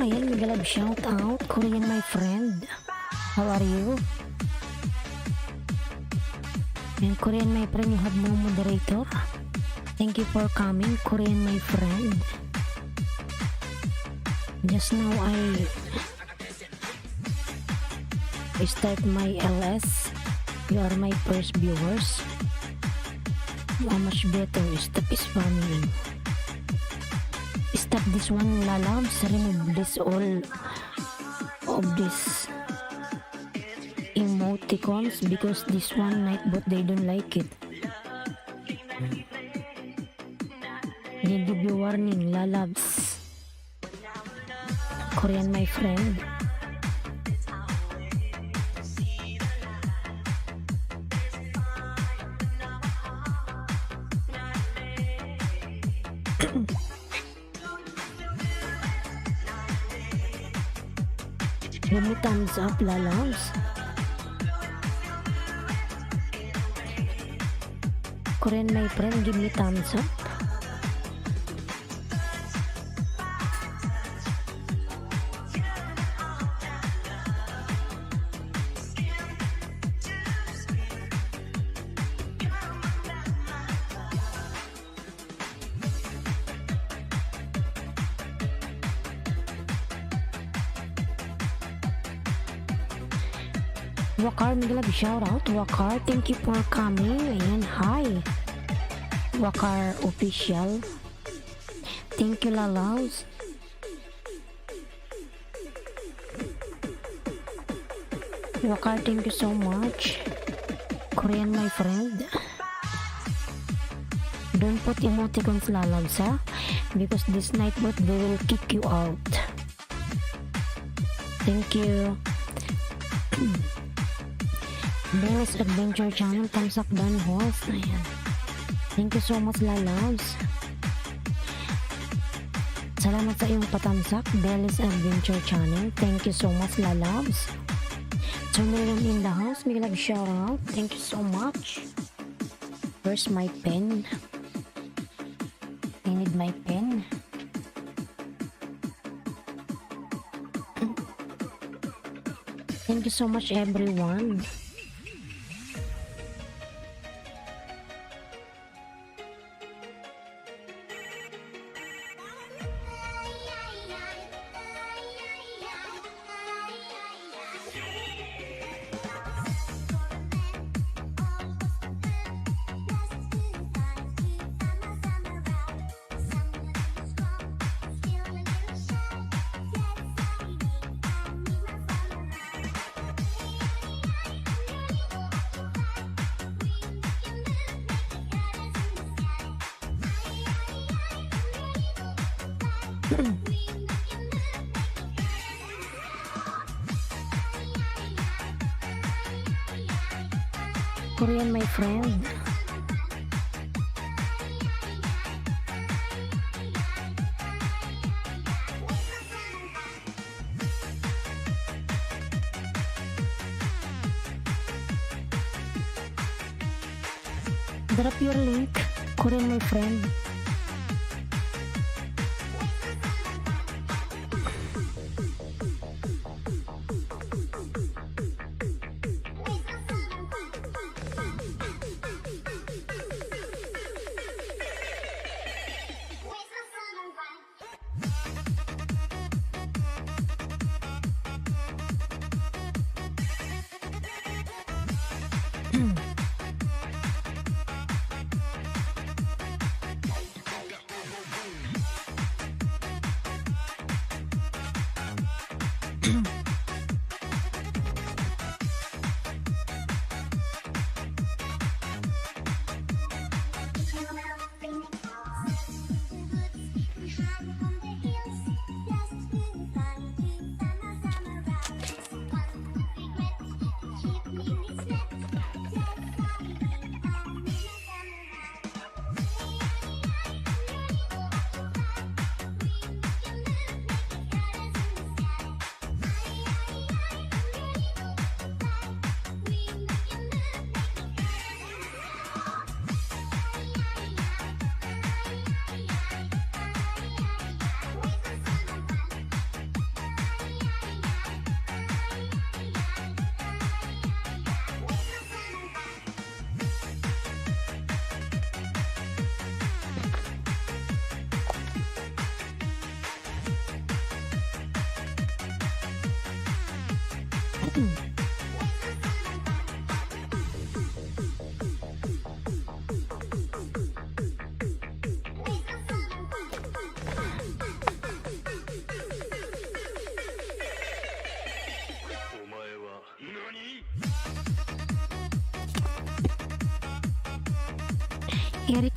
Ayan, Migalab shout out. Korean my friend. How are you? And Korean my friend, you have no moderator. Thank you for coming, Korean my friend. Just now I start my LS. You are my first viewers. You are much better. Stop spamming. Stop this one, lalabs. Remove this all of this emoticons because this one Nightbot they don't like it. They give you warning, lalabs. Korean my friend. Give me thumbs up, lalabs. Korean my friend, give me thumbs up. Wakar, Migalab, shout out. Wakar, thank you for coming. Ayan, hi. Wakar official. Thank you, lalaws. Wakar, thank you so much. Korean my friend. Don't put emoticons, lalabs, ha? Because this Nightbot they will kick you out. Thank you. Bella's Adventure Channel, thumbs up dan host. Ayan. Thank you so much, lalabs. Salamat sa iyong patamsak, Bella's Adventure Channel. Thank you so much, lalabs. 2 million in the house, Migalab shout out. Thank you so much. Where's my pen? I need my pen. Thank you so much, everyone. Korean my friend. Drop your link, Korean my friend. Eric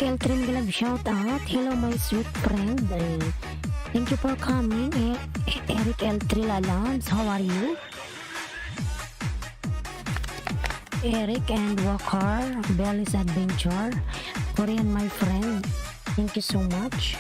Eltrin Galag shout out. Hello my sweet friend. Thank you for coming. Eric Eltrin Lalams, how are you? Eric and Walker, Belly's Adventure, Korean my friend. Thank you so much.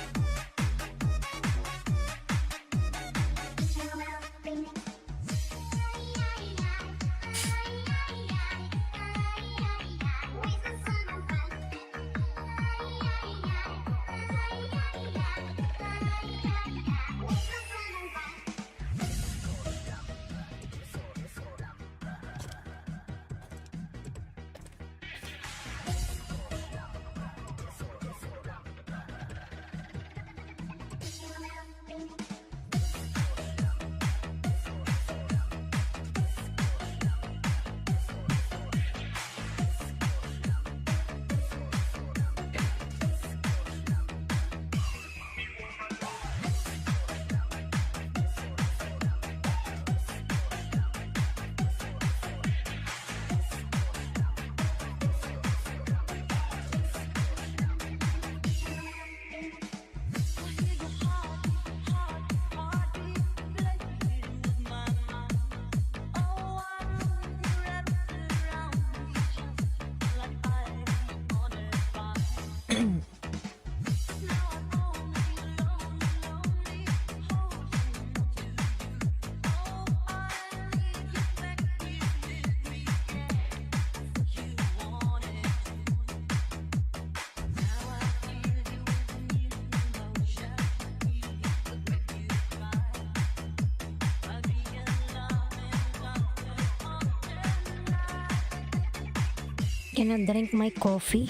Can I drink my coffee?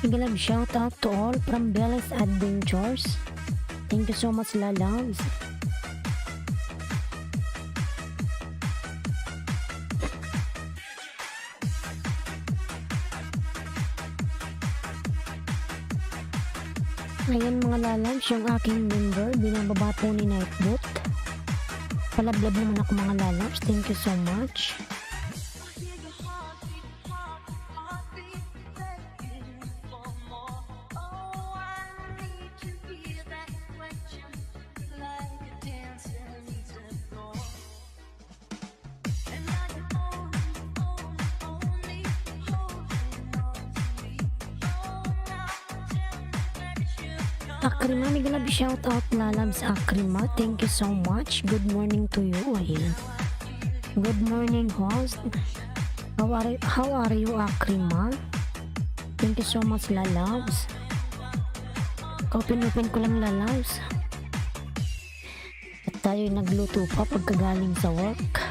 Big shout out to all from Belly's Adventures. Thank you so much, Lalams. Ayan mga lalams, yung aking member, binababa po ni Nightbot. Palablab naman ako mga lalams. Thank you so much. Akrima, may gonna be shout out lalabs Akrima. Thank you so much. Good morning to you. Ayan. Good morning host. How are you Akrima? Thank you so much lalabs. Open ko lang lalabs. At tayo nagluto pa pagkagaling sa work.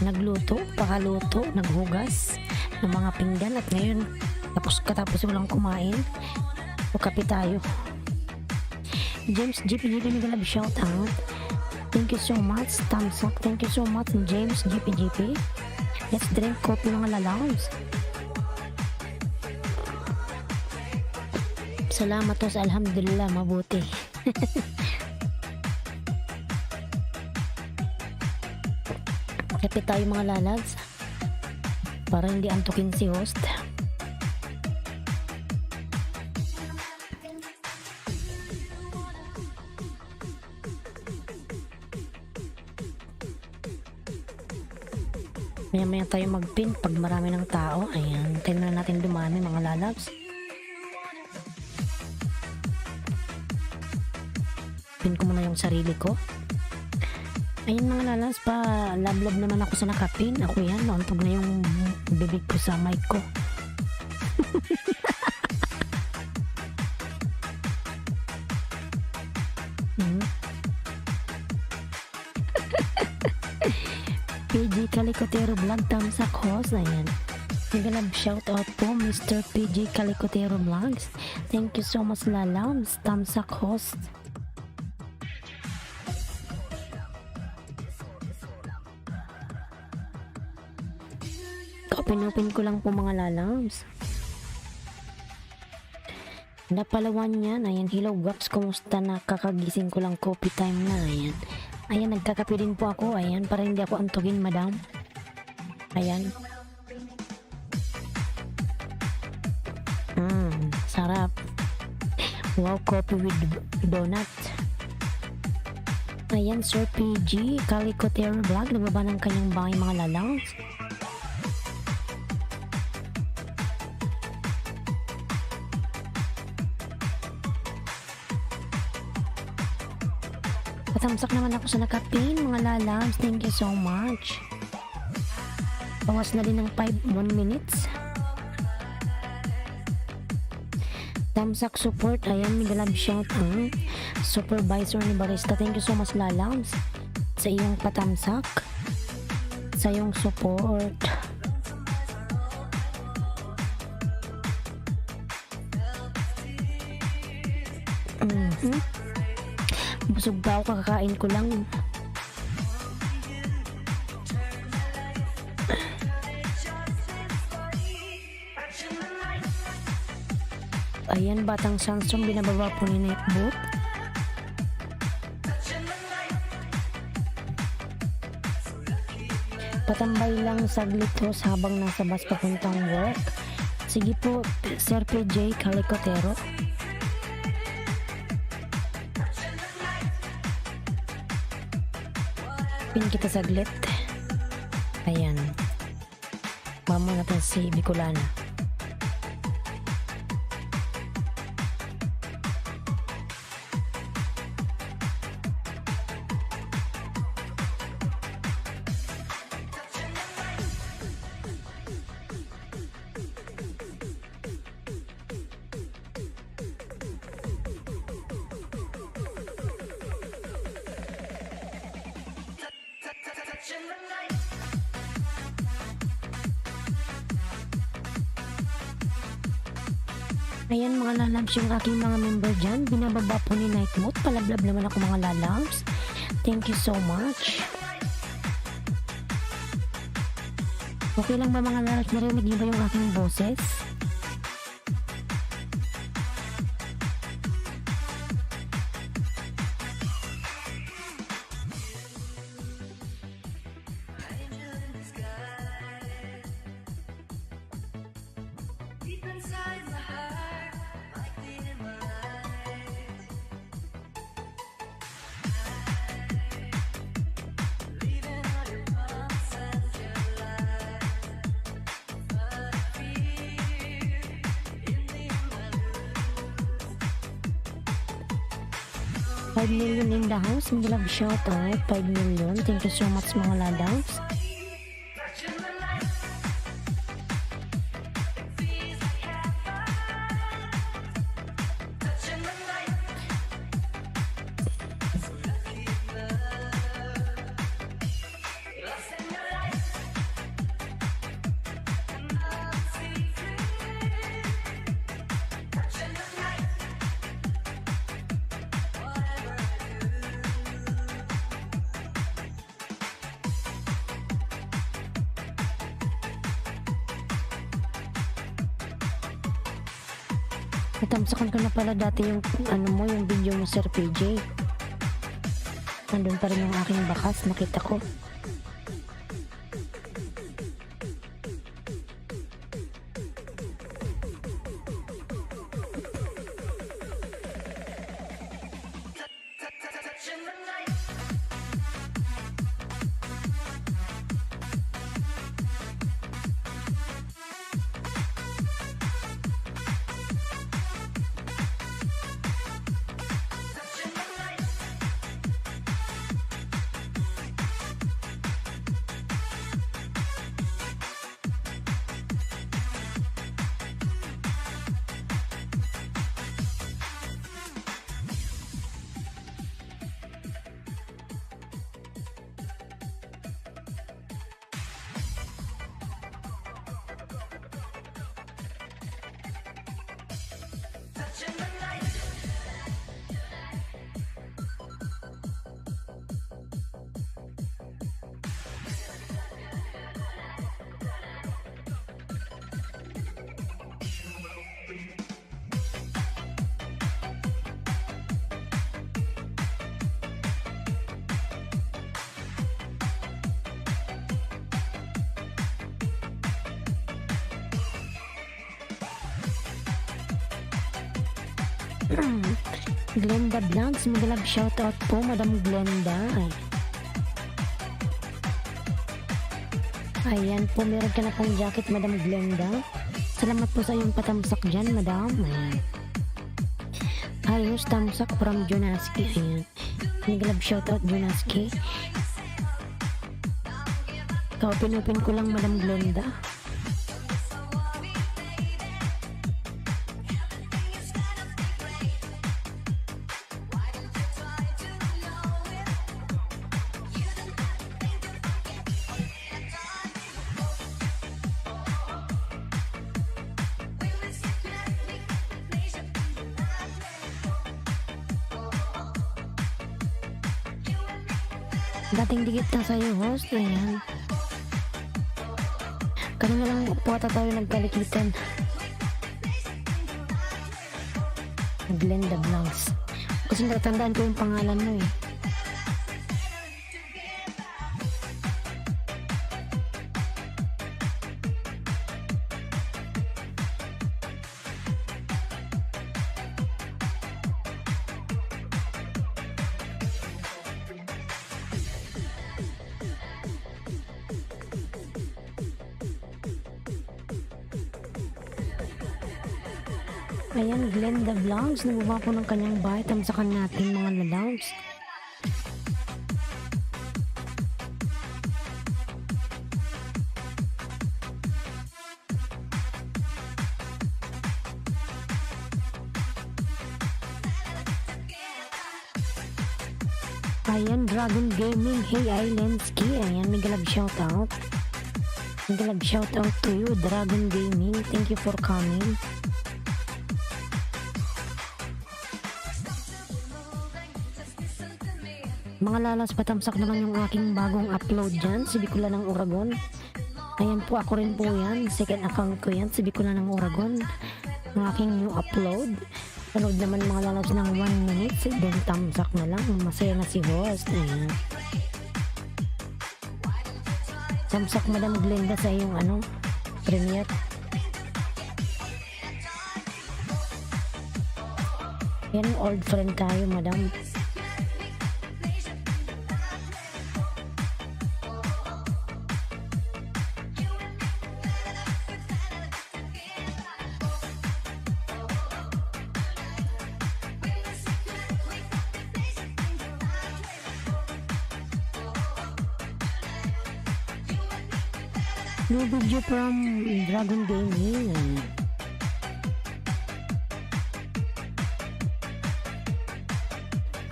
Nagluto, pakaluto, naghugas ng mga pinggan at ngayon katapos walang kumain. O kape tayo. James GPGP may gonna be shout out. Thank you so much. Thumbs up. Thank you so much James GPGP. Let's drink coffee mga lalabs. Salamat to sa alhamdulillah mabuti. Kape tayo mga lalabs para hindi antukin si host. Maya-maya tayo mag-pin pag marami ng tao. Ayan, tayo na natin dumami mga lalabs. Pin ko muna yung sarili ko. Ayun mga lalabs pa, love naman ako sa nakapin. Ako yan, nauntog na yung bibig ko sa mic ko. PG Calicotero Vlog, thumbs up host. Ayan. Nagalab shout out po Mr. PG Calicotero Vlogs. Thank you so much lalabs. Thumbs up host. Open ko lang po mga lalabs. Napalawan yan. Ayan, hello Gaps, kumusta na? Kakagising ko lang, coffee time na. Ayan. Ayan, nagkakape din po ako. Ayan, para hindi ako antugin, madam. Ayan. Sarap. Wow, coffee with donut. Ayan, Sir PG Calicotero Vlog. Nagbaba ng kanyang bahay mga lalabs. Patamsak naman ako sa nakapin mga lalabs. Thank you so much. Bawas na din ng 1 minutes. Tamsak support. Ayan, migalab shout out. Supervisor ni Barista. Thank you so much lalabs sa iyong patamsak, sa iyong support. Busog ba ako, kakakain ko lang. Ayan, Batang Samsung, binababa po ni Netboot. Patambay lang saglit po habang nasa bus papuntang work. Sige po, Sir PJ Calicotero. Pin kita saglit. Ayan. Mamo natin si Bicolana. Ayan mga lalabs, yung aking mga member dyan, binababa po ni Nightmood. Palablab naman ako mga lalabs. Thank you so much. Okay lang ba mga lalabs, narinig niyo ba yung aking boses? $5 million in the house. Mag-love shout out. 5 million. Thank you so much mga lalabs. Natamsakan ko na pala dati yung yung video mo Sir PJ. Nandun pa rin yung aking bakas, nakita ko. Glenda Blancs, magalab shoutout po, Madam Glenda. Ayan po, meron ka na pong jacket, Madam Glenda. Salamat po sa iyong patamsak dyan, Madam. Ayan. Ayos, tamsak from Jonaski. Ayan. Magalab shoutout, Jonaski. Kaupin-upin ko lang, Madam Glenda. Dating dikit na sa'yo, host. Ayan. Kanina lang po ata tayo nagkalikitan. Glenda Blancs. Kasi natandaan ko yung pangalan mo eh. Ayan, Glenda Vlogs, nababa po ng kanyang bahay, tamsakan natin mga lalaws. Ayan, Dragon Gaming, hey Islandski, ayan, may galab shoutout. May galab shoutout to you, Dragon Gaming, thank you for coming. Mga lalas, patamsak naman yung aking bagong upload dyan, si Bicula ng Oragon. Ayan po, ako rin po yan. Second account ko yan, si Bicula ng Oragon. Ang aking new upload. Panood naman mga lalas ng 1 minute, then tamsak na lang. Masaya na si host. Ayan. Tamsak Madam Glenda sa iyong premiere. Yan, old friend tayo, Madam. New video from Dragon Gaming.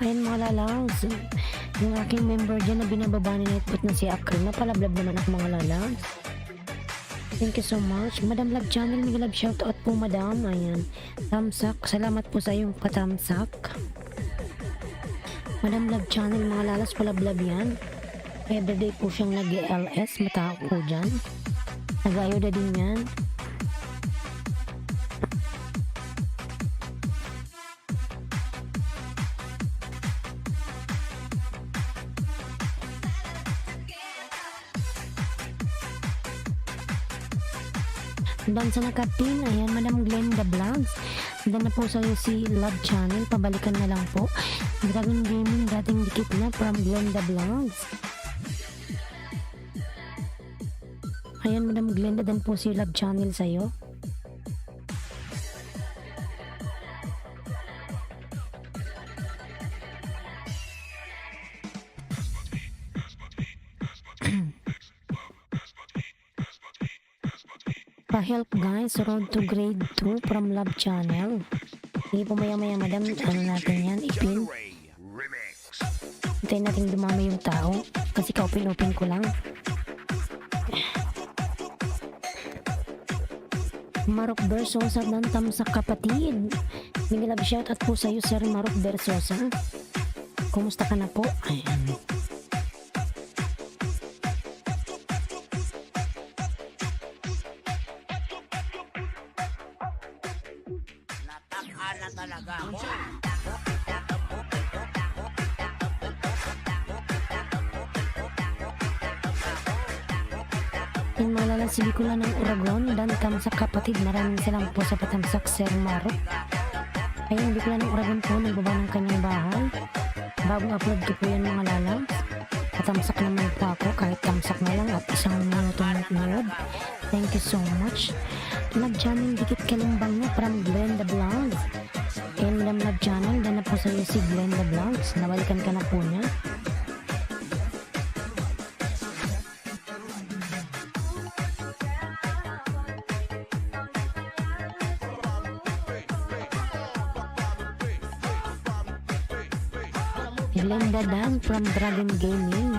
Ayan mga lalaws, yung aking member dyan na binababa ni Netput na si Akri, napalablab naman ako mga lalaws. Thank you so much. Madam Love Channel, may love shoutout po, Madam. Ayan, tamsak, salamat po sa iyong patamsak. Madam Love Channel, mga lalas, palablab yan. Everyday po siyang nag-LS, matao po dyan. Nag-ayoda din yan. Dansa na Katin, ayan, Madam Glenda Vlogs. Dan na po sa'yo si Love Channel, pabalikan na lang po. Dragon Gaming, dating dikit na from Glenda Vlogs. Ayan, Madam Glenda, dan po si Love Channel sa'yo. Pa-help guys, road to grade 2 from Love Channel. Hindi po maya-maya, Madam, natin yan, ipin. Hintayin natin dumami yung tao, kasi ka-open-open ko lang. Marok Bersosa ng tamsak kapatid. May love shoutout po sa iyo, Sir Marok Bersosa. Kumusta ka na po? Ayan. Natakala talaga ako. Yung mga lalasili ko lang ng Oragon dan tamsak kapatid, maraming salamat po sa patamsak, Sir Marok. Ayan, Bicol ng Oragon po, nagbaba ng kanyang bahay. Bagong upload ko po yan mga lalabs. Patamsak naman po ako, kahit tamsak na lang at isang minutong upload. Thank you so much. Love channel, dikit kalimbang na from Glenda Vlogs. And love channel, dyan na po sa'yo si Glenda Vlogs. Nabalikan ka na po niya. Glenda Dan from Dragon Gaming.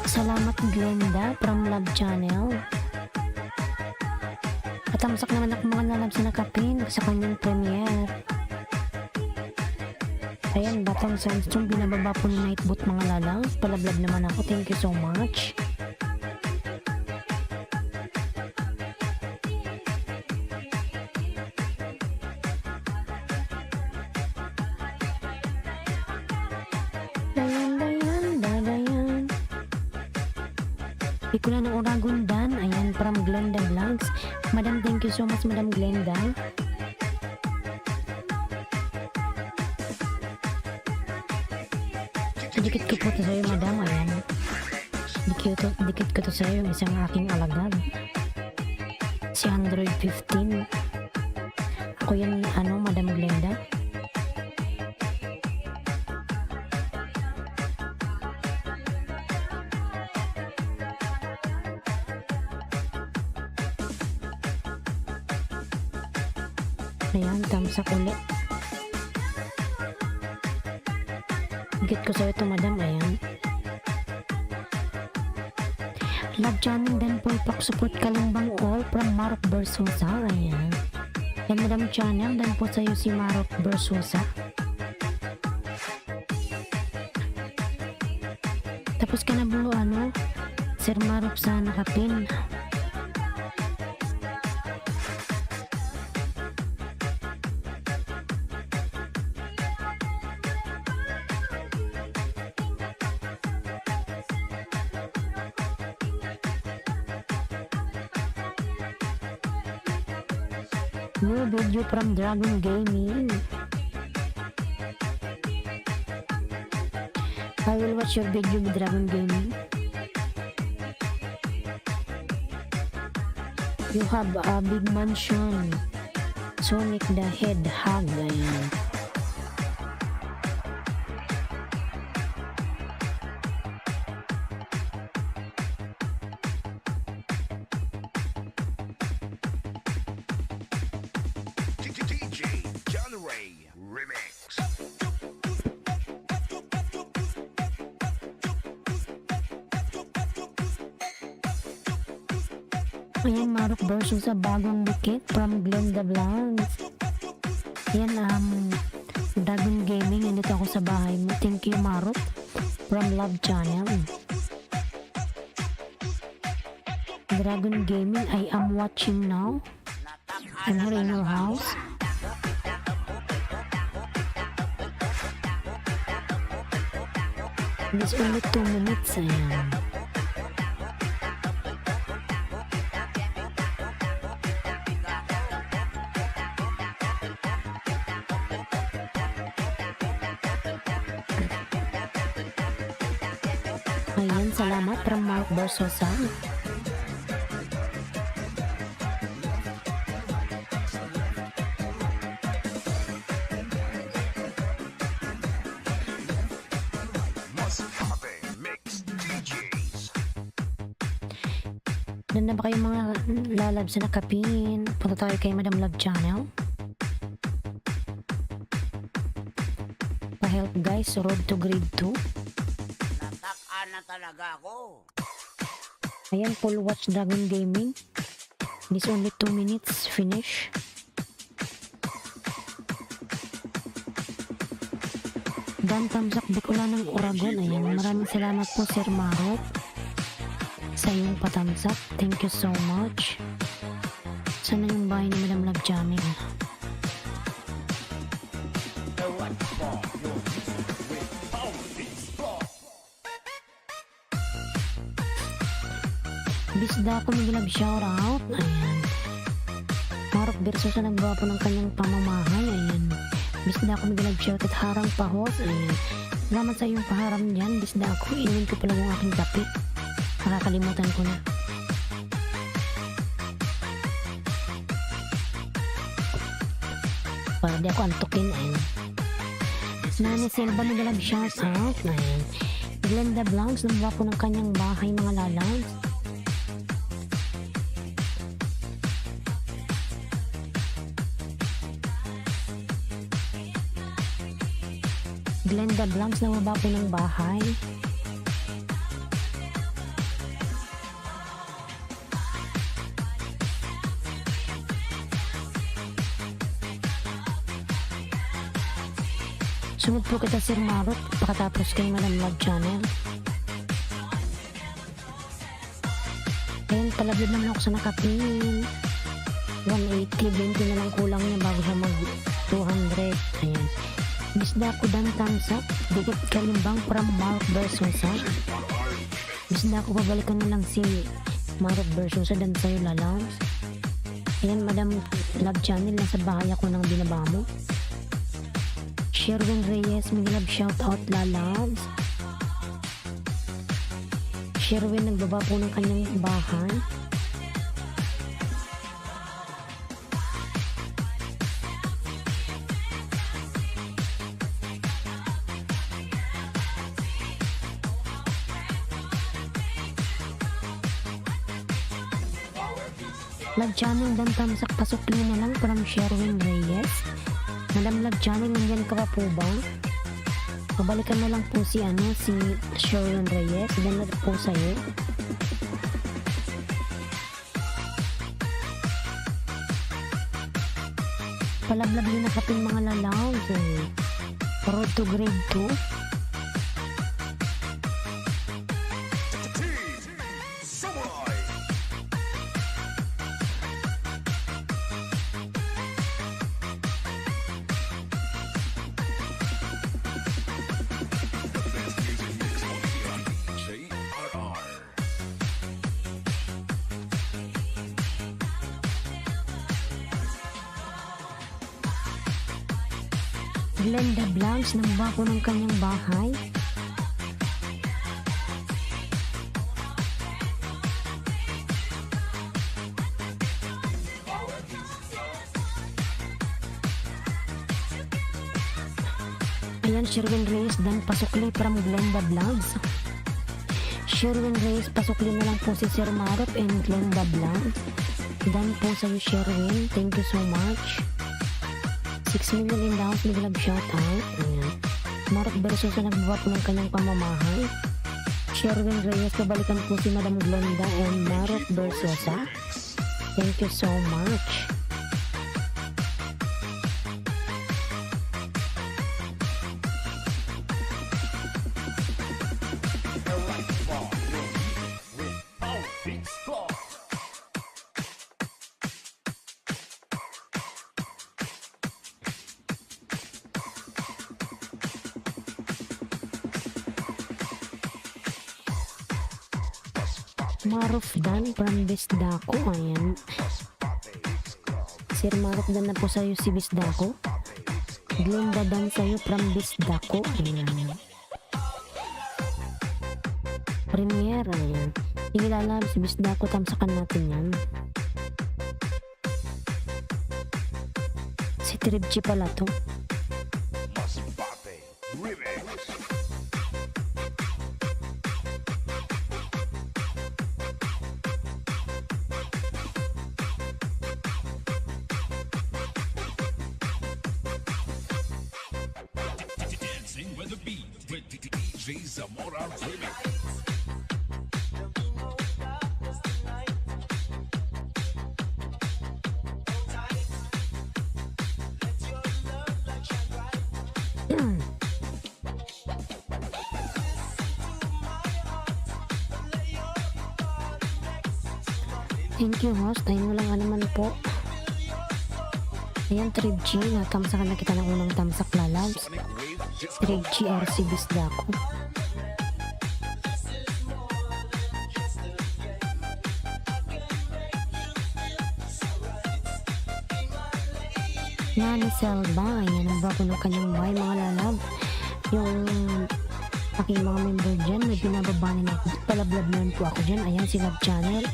Salamat Glenda from Love Channel. Patamsak naman ako mga lalab sa nakapin sa kanyang premiere. Ayan, Batang Sandstorm, binababa po ni Nightbot mga lalab. Palablab naman ako, thank you so much. Bicol ng Oragon Dan, ayan, from Glenda Vlogs. Madam, thank you so much, Madam Glenda. Dikit ko po ito sa'yo, Madam, ayan. Dikit ko ito sa'yo, yung isang aking alagad. Si Android 15. Ako yan, Madam Glenda. Ayan, tamsak ulit. Higit ko sa ito, Madam. Ayan. Love channel din po ipag-support Kalimbang all from Marok Bersosa. Ayan. Yan, Madam channel din po sa'yo si Marok Bersosa. Tapos ka na po, Sir Marok sa nakapin. New video from Dragon Gaming. I will watch your video with Dragon Gaming. You have a big mansion. Sonic the Hedgehog. Ayan. Ayan, Marok versus sa bagong dikit from Glenda Vlogs. Ayan, Dragon Gaming, nandito ako sa bahay mo. Thank you, Marok from Love Channel. Dragon Gaming, I am watching now. I'm here in your house. It's only 2 minutes. Ayan. Ayan, salamat from Mark Bersosa. Doon na ba kayo mga lalab sa nakapin? Punta tayo kay Madam Love Channel. Pa-help guys, road to grade 2. Natakaan na talaga ako. Ayan, full watch Dragon Gaming. This only 2 minutes, finish. Dan Tamsak Bicol ng Oragon. Ayan, maraming salamat po Sir Marok sa iyong patamsak. Thank you so much. Sana yung bahay ni Madam Love Channel. Bisda ko may love shoutout. Ayan. Marok versus sa nagbawa po ng kanyang pamamahay. Ayan. Bisda ko may love shoutout. Harang pahos. Ayan. Salamat sa iyong paharam dyan. Bisda ako. Inumin ko pala yung aking kape. Nakakalimutan ko na. Para di ako antukin. Ayan. Nani Silva may love shoutout. Ayan. Glenda Blancs nagbawa po ng kanyang bahay mga lalaws. Glenda Blancs na mababa po ng bahay. Sunod po kita Sir Marot pagkatapos kay Madam Love Channel. Ayun, palablad naman ako sa nakapin. 180, 20 na lang kulang niya bago siya mag 200. Ayan. Bisda ko dan tamsak, dikit kalimbang from Mark Versosa. Bisda ko babalikan na lang si Mark Versosa dan sa'yo lalaws. Ayan, Madam Love Channel, nasa bahay ako ng binabamo. Sherwin Reyes, may love shoutout lalaws. Sherwin nagbaba po ng kanyang bahay. Love Channel dan tamsak pasukli na lang from Sherwin Reyes. Madam Love Channel, nandiyan ka pa po ba? Pabalikan na lang po si Sherwin Reyes. Dan na po sa'yo. Palablab yun na kaping mga lalaw. Road to grade 2. Glenda Blancs nang bako ng kanyang bahay. Ayan, Sherwin Reyes dan pasukli from Glenda Blancs. Sherwin Reyes, pasukli na lang po si Sir Marop and Glenda Blancs. Dan po sa'yo Sherwin, thank you so much. 6 million in the house, may love shoutout. Ayan. Marok versus sa nagbaba po ng kanyang pamamahay. Sherwin Reyes, pabalikan po si Madam Glenda and Marok Versosa. Thank you so much. Maruf Dan from Bisdako. Ayan. Sir Maruf Dan na po sa'yo si Bisdako. Glenda Dan sa'yo from Bisdako. Ayan. Premier. Ayan. Ikilala si Bisdako, tamsakan natin yan. Si Tribchi pala to. With the beat, with DJ Zamora Remix. Thank you host, ayun mo lang naman po. Ayan, Tribchi, natamsakan na kita ng unang tamsak lalabs. Tribchi RC Bisdako. Nani Selva, ayan, nagbaba po ng kanyang bahay mga lalab. Yung aking mga member dyan, may binababa na ako. Palablab naman po ako dyan. Ayan, si Love Channel.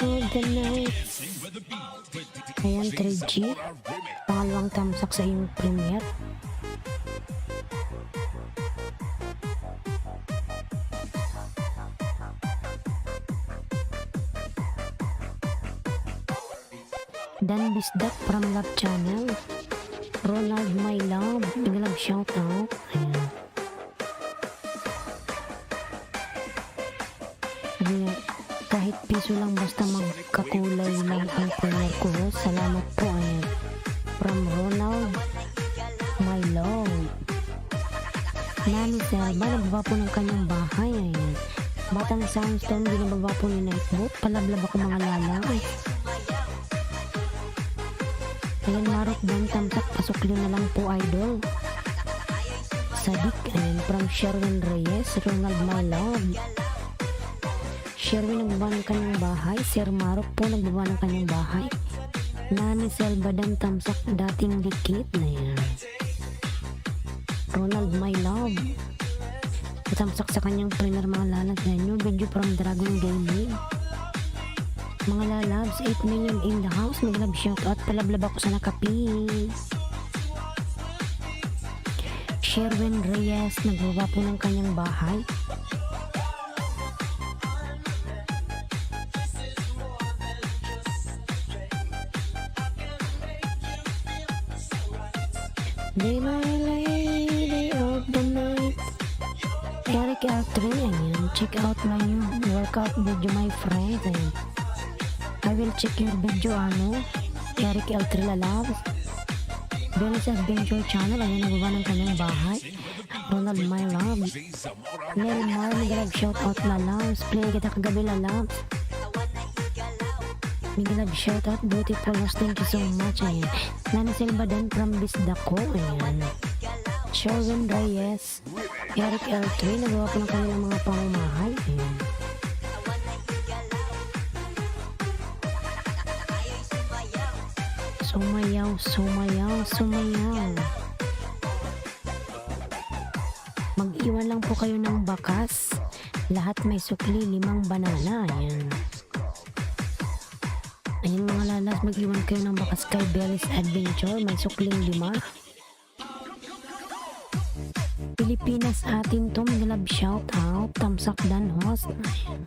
Oh, the night. Dancing with the beat with Ayan, DJ 3G. Zamora Remix. Pangalawang tamsak sa iyong premiere. Dan Bisdak from Love Channel. Ronald My Love. Big love shout out. Ayan. Sabi niya, kahit piso lang basta magkakulay lang ang premiere ko. Salamat po. Ayan. From Ronald My Love. Nani Selva, nagbaba po ng kanyang bahay. Ayan. Batang Soundstone, binababa po ni Nightboat. Palablab ako mga lalaki. Ayan, Marok Dan Tamsak, pasok na lang po, idol. Sadik, ayan, from Sherwin Reyes, Ronald My Love. Sherwin nagbaba ng kanyang bahay. Sir Marok po nagbaba ng kanyang bahay. Nani Selva Dan Tamsak, dating dikit na yan. Ronald My Love. Tamsak sa kanyang premier mga lalabs na new video from Dragon Gaming. Mga lalabs, 8 million in the house. May love shoutout. Palablab ako sa nakapis. Sherwin Reyes, nagbaba po ng kanyang bahay. Day my lady of the night. Eric L3, ayan. Check out my new workout video, my friend. Ayan. I will check your video, Eric L3 lalabs. Belis Adventure Channel, ayan, nagbaba ng kanyang bahay. Ronald My Love. DJ Zamora Nel Mar, nag shout out lalabs. Play kita kagabi lalabs. Nag shout out, beautiful host, thank you so much. Ayan. Nani Silva Dan from Bisdako, ayan. Sherwin Reyes. Eric L3, nagawa po ng kanilang mga pamamahay. Ayan. Sumayaw, sumayaw, sumayaw. Mag-iwan lang po kayo ng bakas. Lahat may sukli, 5 banana. Ayan. Ayan mga lalas, mag-iwan kayo ng bakas kay Belis Adventure. May sukling 5. Pilipinas atin to. Mag-love shout out. Tamsak Dan host. Ayan.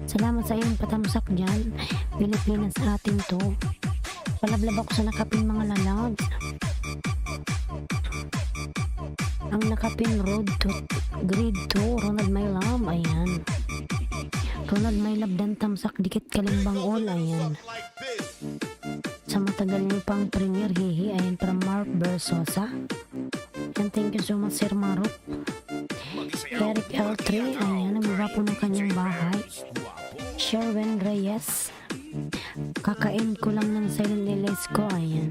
Salamat sa iyong patamsak dyan. Pilipinas atin to. Palablab ako sa nakapin mga lalabs. Ang nakapin road to grade 2, Ronald My Love, ayan. Ronald My Love Dan Tamsak, dikit kalimbang all, ayan. Sa matagal niyo pang premier, hihi, ayan, from Mark Bersosa. And thank you so much, Sir Marok. Eric L3, ayan, nagbaba po ng kanyang bahay. Sherwin Reyes. Kakain ko lang ng silent liles ko, ayan.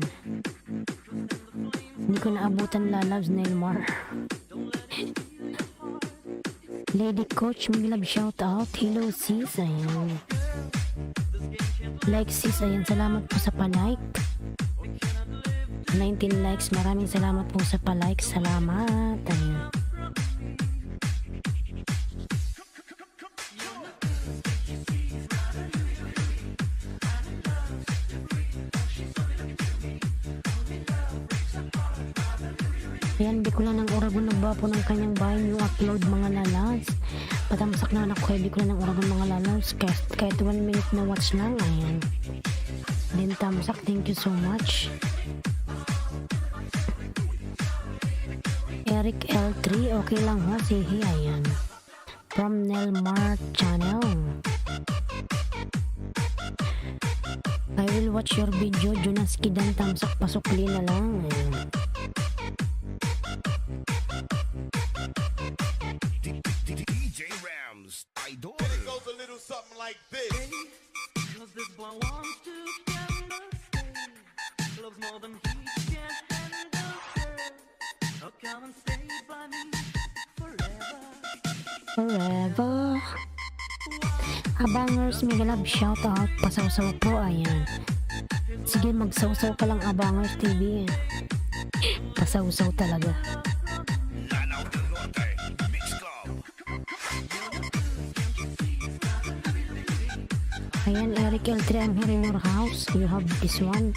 Hindi ko naabutan lalabs, Nelmar. Lady Coach, may love shout out. Hello sis, ayan. Like sis, ayan, salamat po sa palike. 19 likes, maraming salamat po sa palike. Salamat, ayan. Ayan, di ko lang ng Oragon nagbaba po ng kanyang bahay yung upload mga lalas. Patamsak na ako kaya di ko lang ng Oragon mga lalas. Kahit 1 minute na watch lang, ayan. Then tamsak, thank you so much. Eric L3, okay lang ha, sihi, ayan. From Nelmar Channel. I will watch your video, Junaski Dan tamsak, pasukli na lang, ayan. DJ Rams Idol. It goes a little something like this. Cause this boy wants to spend the day. Loves more than he can handle. Oh, come and stay by me forever. Forever. Abangers, mega love shout out. Pasaw-saw po, ayan. Sige, magsaw-saw ka lang, Abangers TV. Pasaw-saw talaga. Lanao del Norte Mix Club. Ayan, Eric L3, I'm here in your house. You have this one.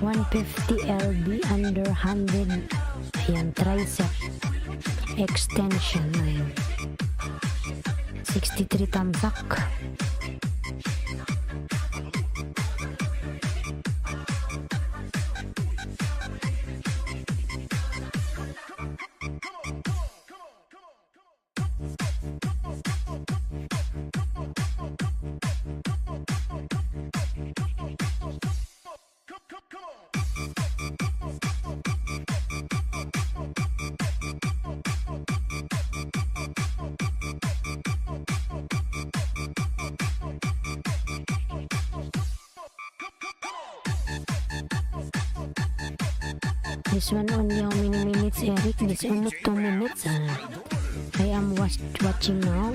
150 LB under 100. Ayan, tricep extension. Ayan. 63 tamsak. This one only how many minutes, Eric? This only 2 minutes. I am watching now.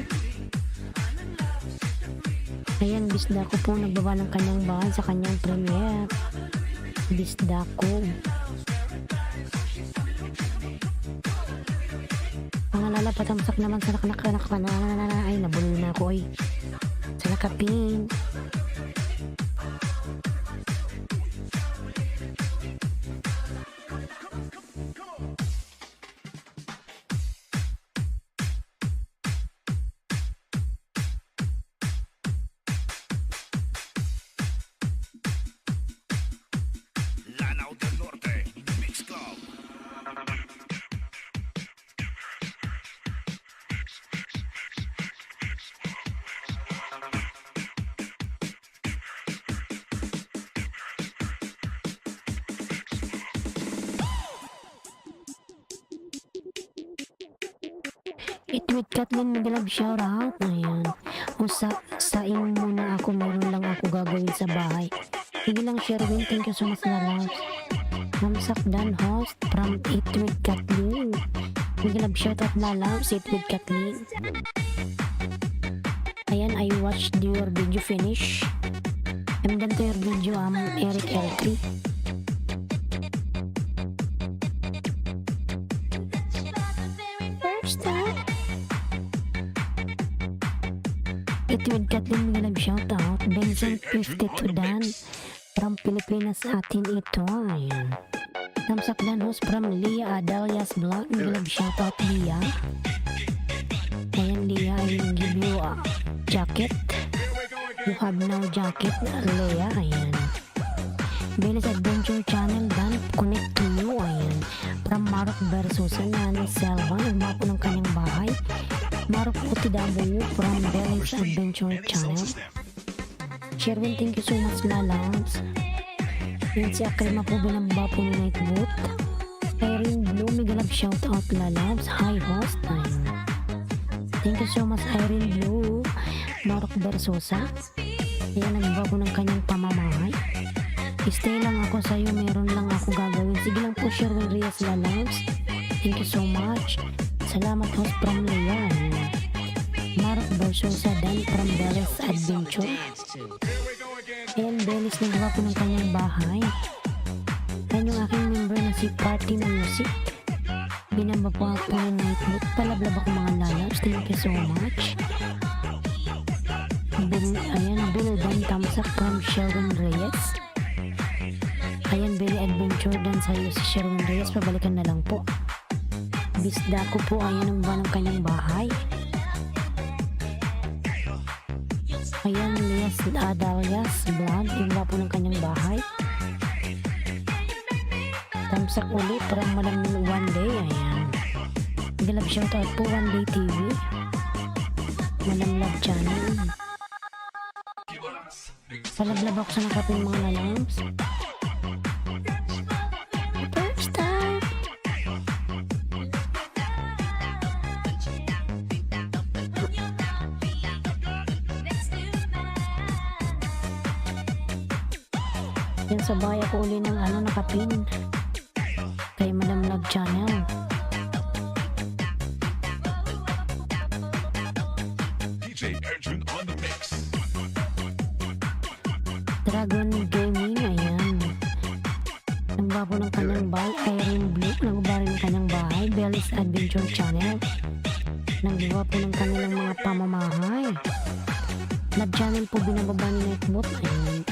Ayan, bisda ko po nagbaba ng kanyang bahay sa kanyang premiere. Bisda ko. Mga lalapatamsak naman sa nakakanak pa na. Ay, nabulol na ako ay. Sa nakapin. Lanao del Norte Mix Club. It with Kathleen Migalab shout out. Ayan. Saing muna ako. Meron lang ako gagawin sa bahay. Sige lang, Sherwin. Thank you so much na lang. Namsak Dan host from It with Kathleen. Migalab shout out na lang. It with Kathleen. Ayan, I watched your video finish. I'm done to your video. I'm Eric L3. First time. It with Kathleen Migalab shout out. Benson 52 Dan from Pilipinas atin ito. Ayan. Namsak Dan host from Leah Adalia's vlog. Migalab shout out Leah. Ayan Leah, I will give you a jacket. You have now jacket Leah. Ayan. Belis Adventure Channel Dan connect to you. Ayan. From Marok versus Nani Selva. Nagmapo ng kanyang bahay. Marok OTW from Belis Adventure Channel. Sherwin, thank you so much lalams. Yan si Akrima po binamba po ni Nightboot. Irene Blue, Migalab shout out lalams. Hi host. Ayun. Thank you so much Irene Blue. Marok Versosa. Ayan, nagba po ng kanyang pamamahay. Stay lang ako sa'yo, meron lang ako gagawin. Sige lang po Sherwin Reyes lalams. Thank you so much. Salamat host from Leah. Marok Versosa Dan from Belis Adventure. Ayan, Belis nagawa po ng kanyang bahay. Ayan yung aking member na si Party Music. Binamba po ako ng Nightboot. Palablab ako mga lalabs. Thank you so much. Ayan, Bill Dan Tamsak from Sherwin Reyes. Ayan, Billy Adventure Dan sa'yo si Sherwin Reyes. Pabalikan na lang po. Bisda ko po. Ayan ang ba ng kanyang bahay. Ayan, Lias Adalias vlog. Iba po ng kanyang bahay. Tamsak ulit para malaming one day. Ayan. Galab shoutout po One Day TV. Malamlab channel. Palablab ako sa nakapin mga lalams. First time. Yan sa bahay ako uli ng nakapin kay Madam Love Channel. DJ Erjun on the mix. Dragon Gaming, ayan. Nagba po ng kanyang bahay, Irene Blue. Nagba rin ng kanyang bahay, Belly's Adventure Channel. Nagba po ng kanilang mga pamamahay. Love channel po binababa ni Netbot, ayan.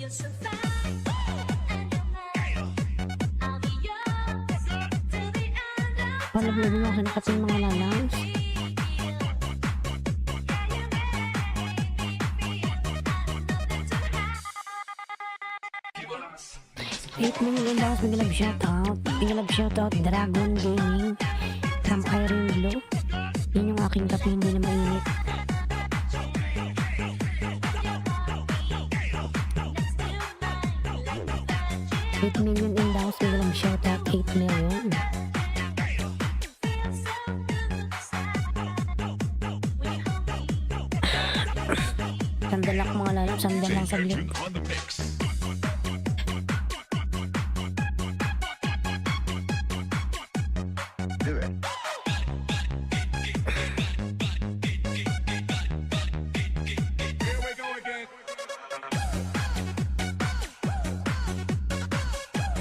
You're so fine, and you're mine. I'll be yours till the end of Palablabin ako sa nakating mga lalangs. time. Yeah, you make me feel I know that to have. 8 million dollars, big love shoutout. Big love shoutout, Dragon Gaming. From Irene Blue. Yun yung aking kape, hindi na mainit. 8 million in the house, big love shoutout, 8 million. Sandal ako mga lalap, sandal lang DJ saglit. Erjun on the mix. Do it. Here we go again.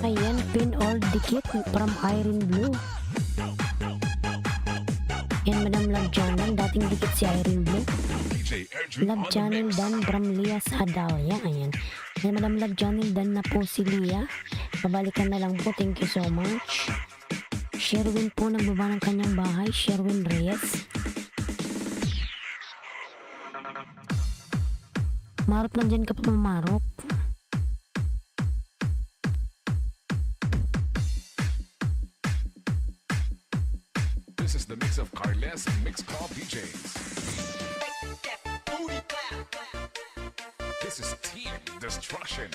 Ayan, pin or dikit from Irene Blue. Yan, Madam Love Channel. Dating dikit si Irene Blue. DJ Erjun on Love the Channel mix. dan from Leah Adalia. Ayan. Yan, Madam Love Channel dan na po si Leah. Babalikan na lang po. Thank you so much. Sherwin po nagbaba ng kanyang bahay. Sherwin Reyes. Marot lang dyan ka pa, Marot. This is the mix of Carles Mix Club DJs. This is Team Destruction.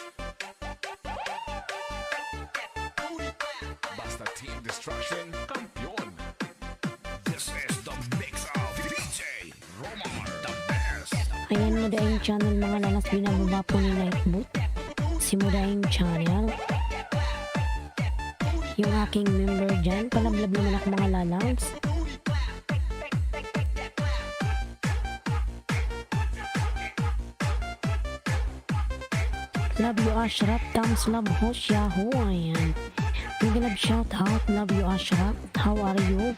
Basta Team Destruction, campeón. This is the mix of DJ Romar, the best. Ayan, Mudaing Channel mga lalas. Binababa po ni Nightboot. Si Mudaing Channel. Yung aking member dyan. Palablab naman ako mga lalas. Love you Ashraf. Thumbs love host Yahoo. Ayan. Big love shout out. Love you Ashraf. How are you?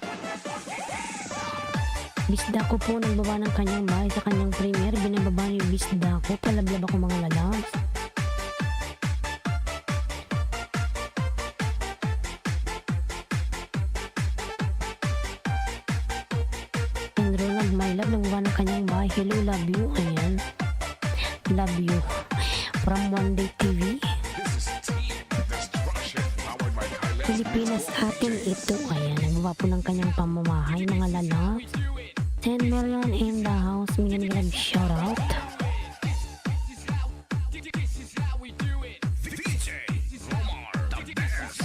Bisda ko po nagbaba ng kanyang bahay sa kanyang premiere. Binababa niyo yung bisda ko. Palablab ako mga lalas. And Roland My Love nagbaba ng kanyang bahay. Hello, love you. Ayan. Love you. From One Day TV. This is Team Destruction, powered by Carles. Pilipinas atin ito. Ayan. Nagbaba po ng kanyang pamamahay mga lalas. 10 million in the house. May ganag shout out. DJ Romar, the best.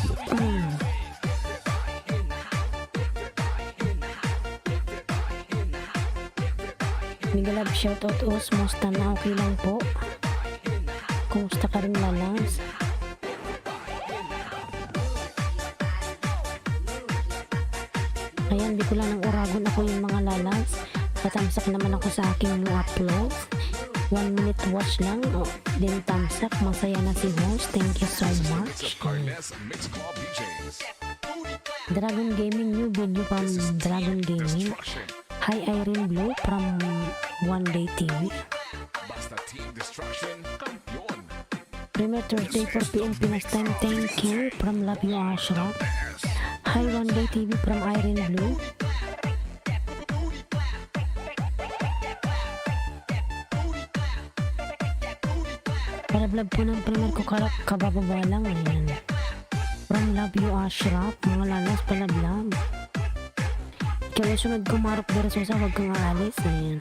Migalab shoutout us, musta na okay lang po? Kumusta ka rin lalas? Ayan, di ko lang ng uragon ako yung mga lalas. Patamsak naman ako sa aking new upload. 1 minute watch lang. Oh, then tamsak, masaya na si host. Thank you so Mix of much. Carles Mix Club DJs. Dragon Gaming, new video from This is Dragon Team Gaming. Destruction. Hi Irene Blue from One Day TV. Basta Team Destruction, campeón. Premier Thursday 4 PM Pinas time. Thank you from Love You Ashraf. Hi One Day TV from Irene Blue. Palablab po ng premier ko kabababa lang. Ayan. From Love You Ashraf. Mga lalas palablab. Kaya sunod ko marok dara sa wag kang aalis. Ayan.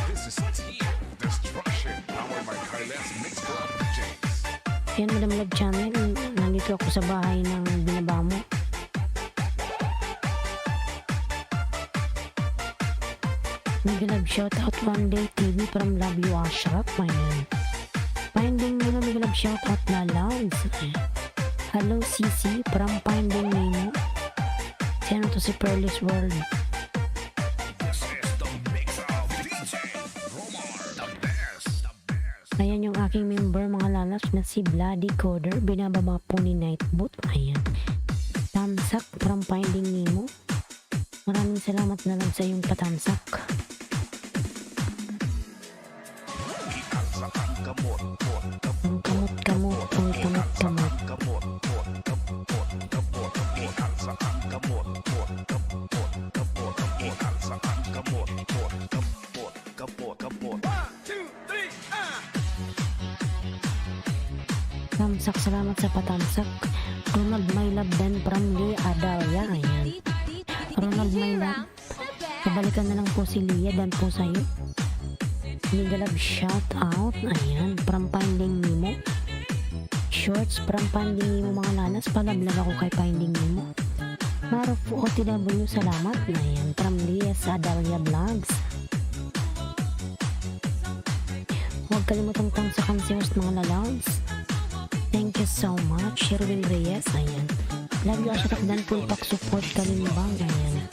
This is Team Destruction, powered by Carles Mix Club DJs. Ayan, Madam Love Channel. Nandito ako sa bahay ng binaba mo. Mega love shoutout One Day TV from Love You Ashraf. Ayan. Finding Nemo, big love shout out Lalaws. Hello CC from Finding Nemo. Si ano to, si Pearl's World. This is the mix of DJ Romar, the best. Ayan yung aking member mga lalabs na si Bloody Coder. Binababa po ni Nightbot. Ayan. Tamsak from Finding Nemo. Maraming salamat na lang sa iyong patamsak. Ang kamot-kamot, ang kamot-kamot. Tamsak, salamat sa patamsak. Ronald Maylab dan from Lee Adalia. Ayan. Ronald Maylab. Pabalikan na lang po si Lia dan po sa'yo. Migalab shout out. Ayan. From Finding Nemo. Shorts from Finding Nemo mga lalas. Palablag ako kay Finding Nemo. Maruf OTW, salamat. Ayan. From Lias Adalia Vlogs. Huwag kalimutang tamsakan si host mga lalaws. Thank you so much, Sherwin Reyes. Ayan. Lagi ako sa takdan pulpak support kalimbang. Ayan.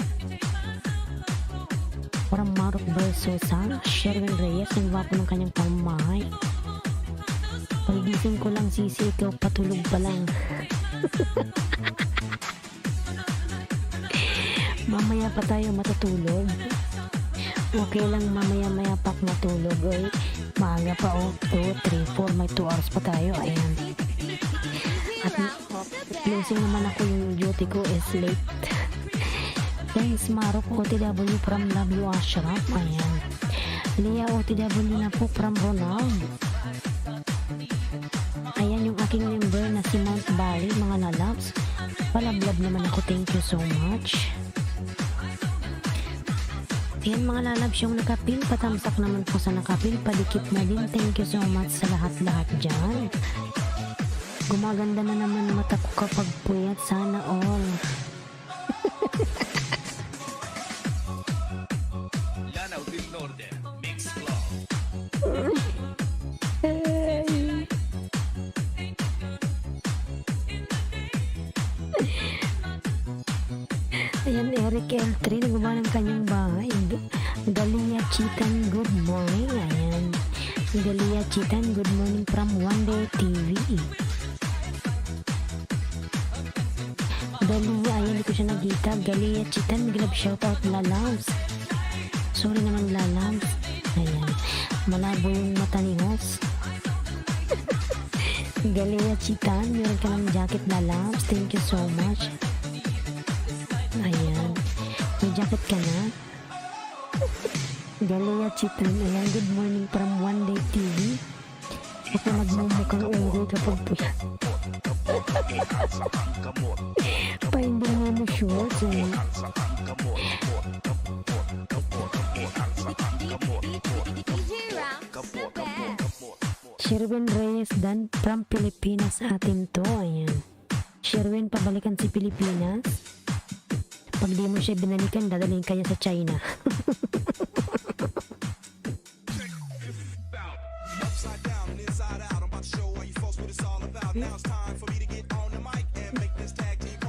From Maruk Versosa, Sherwin Reyes, ang wapo ng kanyang pamamahay. Paggising ko lang sisi, ikaw patulog pa lang. Mamaya pa tayo matutulog. Okay lang mamaya-maya pak matulog. Oy, maaga pa oh. 2, 3, 4, may 2 hours pa tayo. Ayan. At closing naman ako, yung duty ko is late. Thanks Marok OTW from Love You Ashraf. Ayan. Leah OTW na po from Ronald. Ayan yung aking member na si Mount Valley mga lalabs. Palablab naman ako, thank you so much. Ayan mga lalabs yung nakapin, patamsak naman po sa nakapin, padikit na din, thank you so much sa lahat-lahat dyan. Gumaganda na naman mata ko kapag puyat, sana all. Lanaw del Norte, Mix Club. Ayan, Eric L3, nagawa ng kanyang bahay. Galia Chitan, good morning. Ayan. Galia Chitan, good morning from One Day TV. Galia, ayan, di ko siya nagkita. Galia Chitan, grab shoutout Lalams. Sorry naman Lalams. Ayan. Malabo yung mata ni host. Galia Chitan, meron ka ng jacket Lalams. Thank you so much. Ayan. May jacket ka na? Galia Chitan. Ayan. Good morning from One Day TV. Ako nagmumukhang unggoy kapag puya. Finding Nemo shorts. Ayan. Sherwin Reyes dan from Pilipinas atin to. Ayan. Sherwin, pabalikan si Pilipinas. Pag di mo siya binalikan, dadalhin kanya sa China.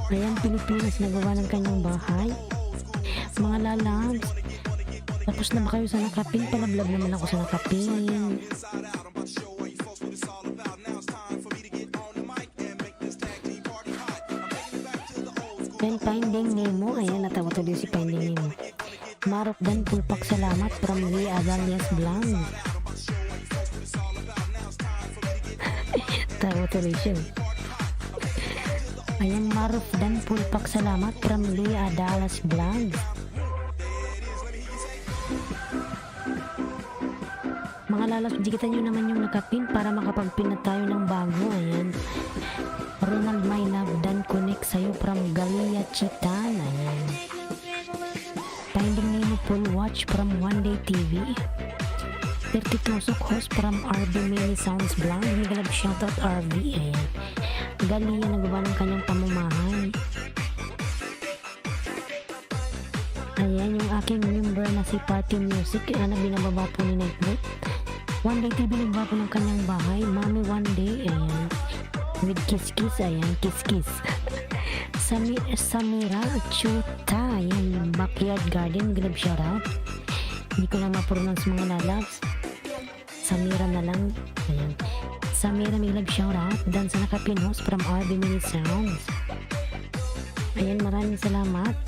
Ayan, Pilipinas, nagawa ng kanyang bahay. Mga lalabs, tapos na ba kayo sa nakapin? Palablab naman ako sa nakapin. Then Finding Nemo, ayan, natawa tuloy si Finding Nemo. Marok dan pulpak, salamat from Lee Adalias Blanc. Tawa tuloy siya. Ayan, Marok dan pulpak, salamat from Lee Adalias Blanc. Mga lalas, dikitan nyo naman yung nakapin para makapagpin na tayo ng bago. Ayan. Ronald My Love dan connect sa'yo from Galia Chitan. Ayan. Finding Nemo full watch from One Day TV. 30 tusok host from RB Mini Sounds Blanc. Migalab shoutout RB. Ayan. Galia nagawa ng kanyang pamamahay. Ayan yung aking member na si Party Music. Ano binababa po ni Nightbot. One Day TV nagbago ng kanyang bahay. Mami One Day, ayan. With kiss-kiss, ayan, kiss-kiss. Samira Chuta, ayan, backyard garden, grab shoutout. Hindi ko na ma-pronounce mga lalabs. Samira na lang, ayan. Samira may love shoutout. Dan sa nakapinos from RB Mini Sounds. Ayan, maraming salamat.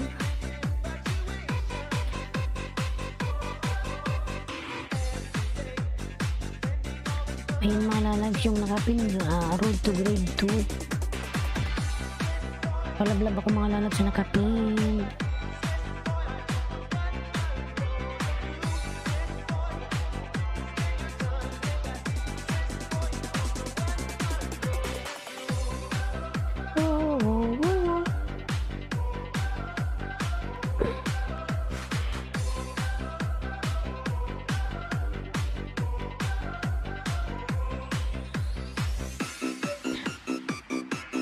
Ayun mga lalabs yung nakapin road to grade 2. Palablab ako mga lalabs sa nakapin. Oh, oh, oh, oh.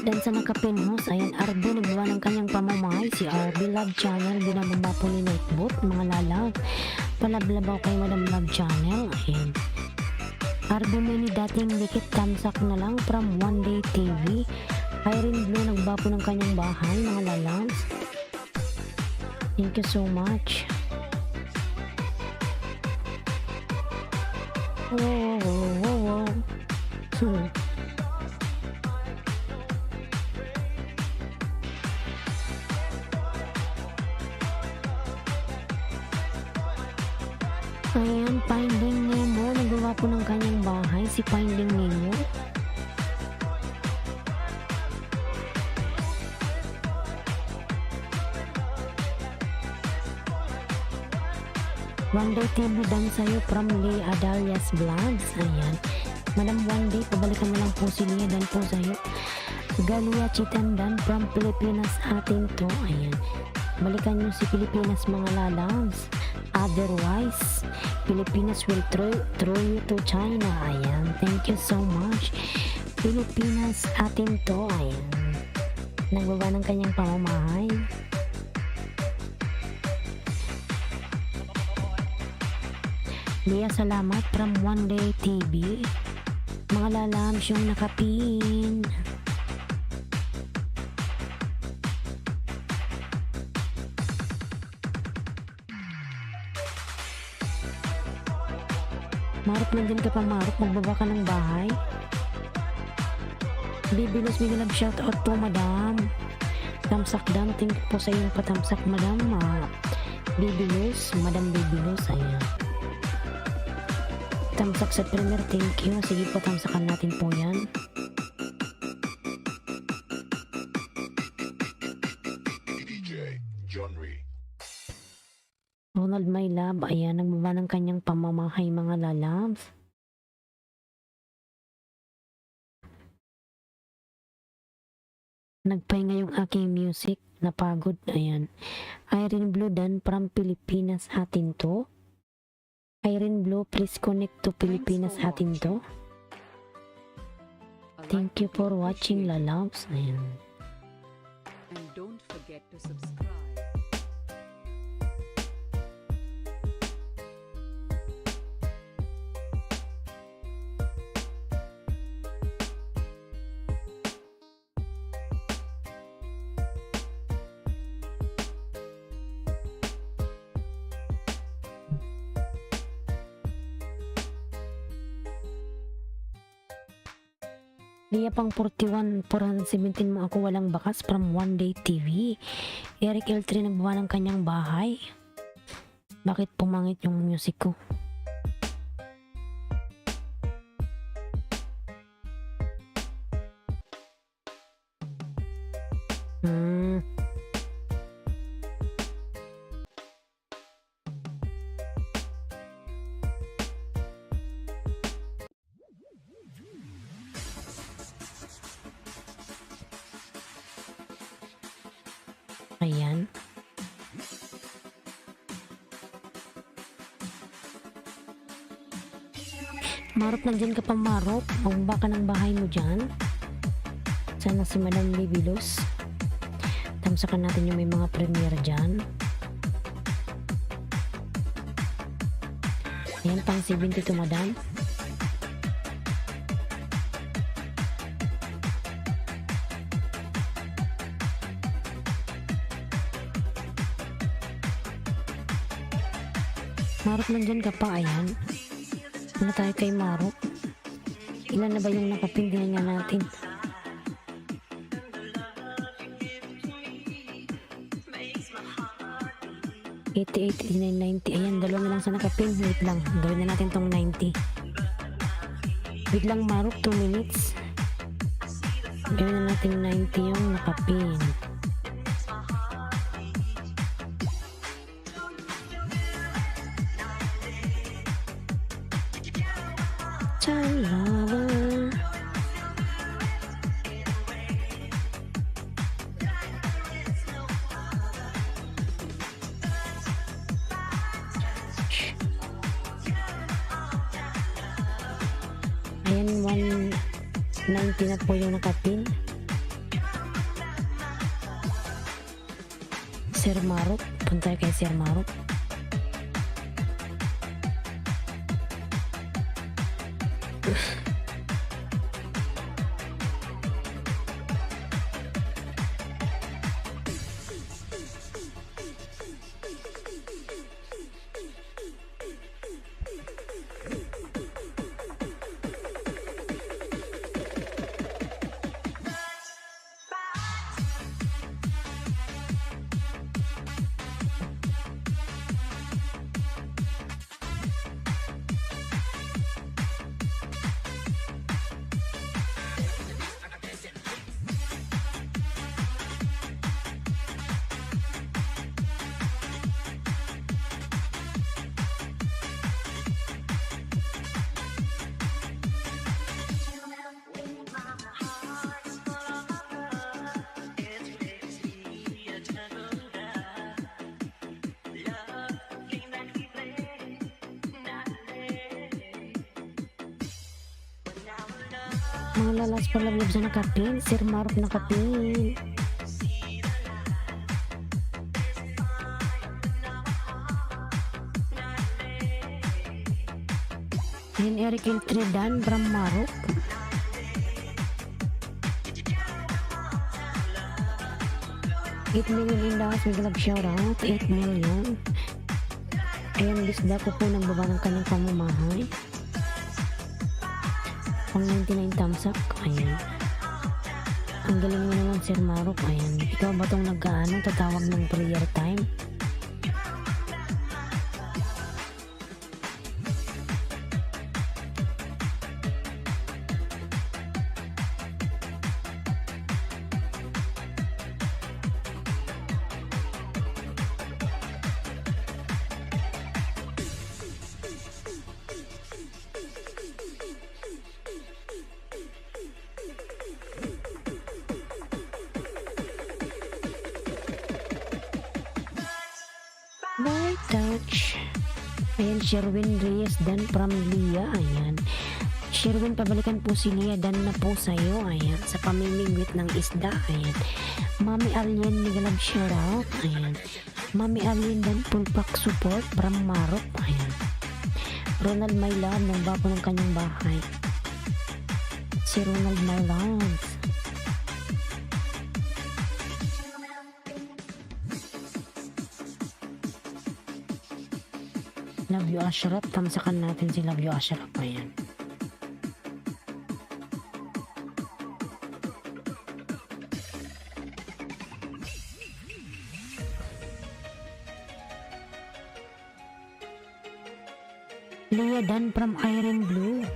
Dan sa nakapinhos, ayan, Arbo naggawa ng kanyang pamamahay. Si RB Love Channel, binababa po ni Nightbot, mga lalag. Palablabaw kay Madam Love Channel, ayan. RB Mini dating likit tamsak na lang from One Day TV. Irene Blue nagba po ng kanyang bahay, mga lalag. Thank you so much. Oh, oh, oh, oh. Ayan, Finding Nemo. Nagawa po ng kanyang bahay si Finding Nemo. One Day TV dan sa'yo from Lee Adalias Vlogs. Ayan. Madam One Day, pabalikan na lang po si Lee dan po sa'yo. Galia Chitandan from Pilipinas atin to. Ayan. Balikan nyo si Pilipinas mga lalabs. Otherwise, Pilipinas will throw you to China. Ayan. Thank you so much. Pilipinas atin to. Ayan. Nagbaba ng kanyang pamamahay. Lia, salamat from One Day TV. Mga lalabs yung nakapin. Marap lang din ka pa, Marap. Magbaba ka ng bahay. Bibilos, may love shout out po, Madam. Tamsak dam. Thank you po sa iyong patamsak, Madam. Bibilos, Madam Bibilos. Ayan. Tamsak sa premier. Thank you. Sige po, tamsakan natin po yan. DJ John Ree. Ronald My Love, ayan, nagbaba ng kanyang pamamahay mga lalabs. Nagpahinga yung aking music, napagod, ayan. Irene Blue dan from Pilipinas atin to. Irene Blue, please connect to Pilipinas atin to. Thank you for watching lalabs, ayan. And don't forget to subscribe. Lia pang 41, 417 mo ako walang bakas from One Day TV. Eric L3 nagbawa ng kanyang bahay. Bakit pumangit yung music ko? Ayan. Marop, nandyan ka pa, Marop. Magbaba ka ng bahay mo dyan. Sana si Madam Bibilos. Tamsakan natin yung may mga premiere dyan. Ayan, pang 72, Madam. Marok nandyan ka pa, ayan. Ano tayo kay Marok? Ilan na ba yung nakapin? Tingnan nga natin. 88, 89, 90. Ayan, dalawa na lang sa nakapin. Wait lang. Gawin na natin tong 90. Wait lang, Marok. 2 minutes. Gawin na natin 90 yung nakapin. Lover. Ayan, 190 na po yung nakapin. Sir Marok. Punta kay Sir Marok. Mga lalas palablob sa nakapin. Sir Marok nakapin. Ayan, Eric Iltredan, Bram Marok. $8 million in the house. Big love shoutout. 8 million. Ayan, bisda ko po nagbaba ng kanyang pamamahay. Pang 99 thumbs up. Ayan. Ang galing mo naman, Sir Marok. Ayan. Ikaw ba itong nag-ano? Tatawag ng prayer time? By touch. Ayan, Sherwin Reyes Dan from Lia. Ayan. Sherwin, pabalikan po si Lia Dan na po sa'yo. Ayan. Sa pamimigwit ng isda. Ayan. Mami Alien, Nigalab shoutout. Ayan. Mami Alien Dan full pack support from Marok. Ayan. Ronald Maylab, ng bapo ng kanyang bahay. Si Ronald Maylab. Love you, Ashraf. Tamsakan natin si Love you, Ashraf. Ayan. Leah Dan from Iron Blue.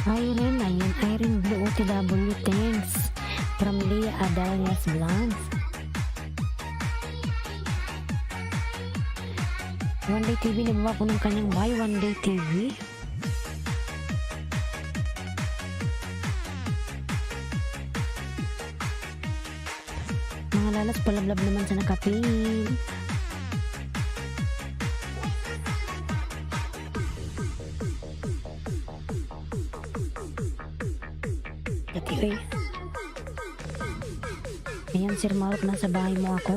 Iron, ayan, Iron Blue OTW, thanks. From Leah Adalias Blanc. One Day TV, nabawa po ng kanyang buy. One Day TV. Mga lalas, palablab naman sa nakapin. Dati eh. Ayan, Sir Mark, nasa bahay mo ako.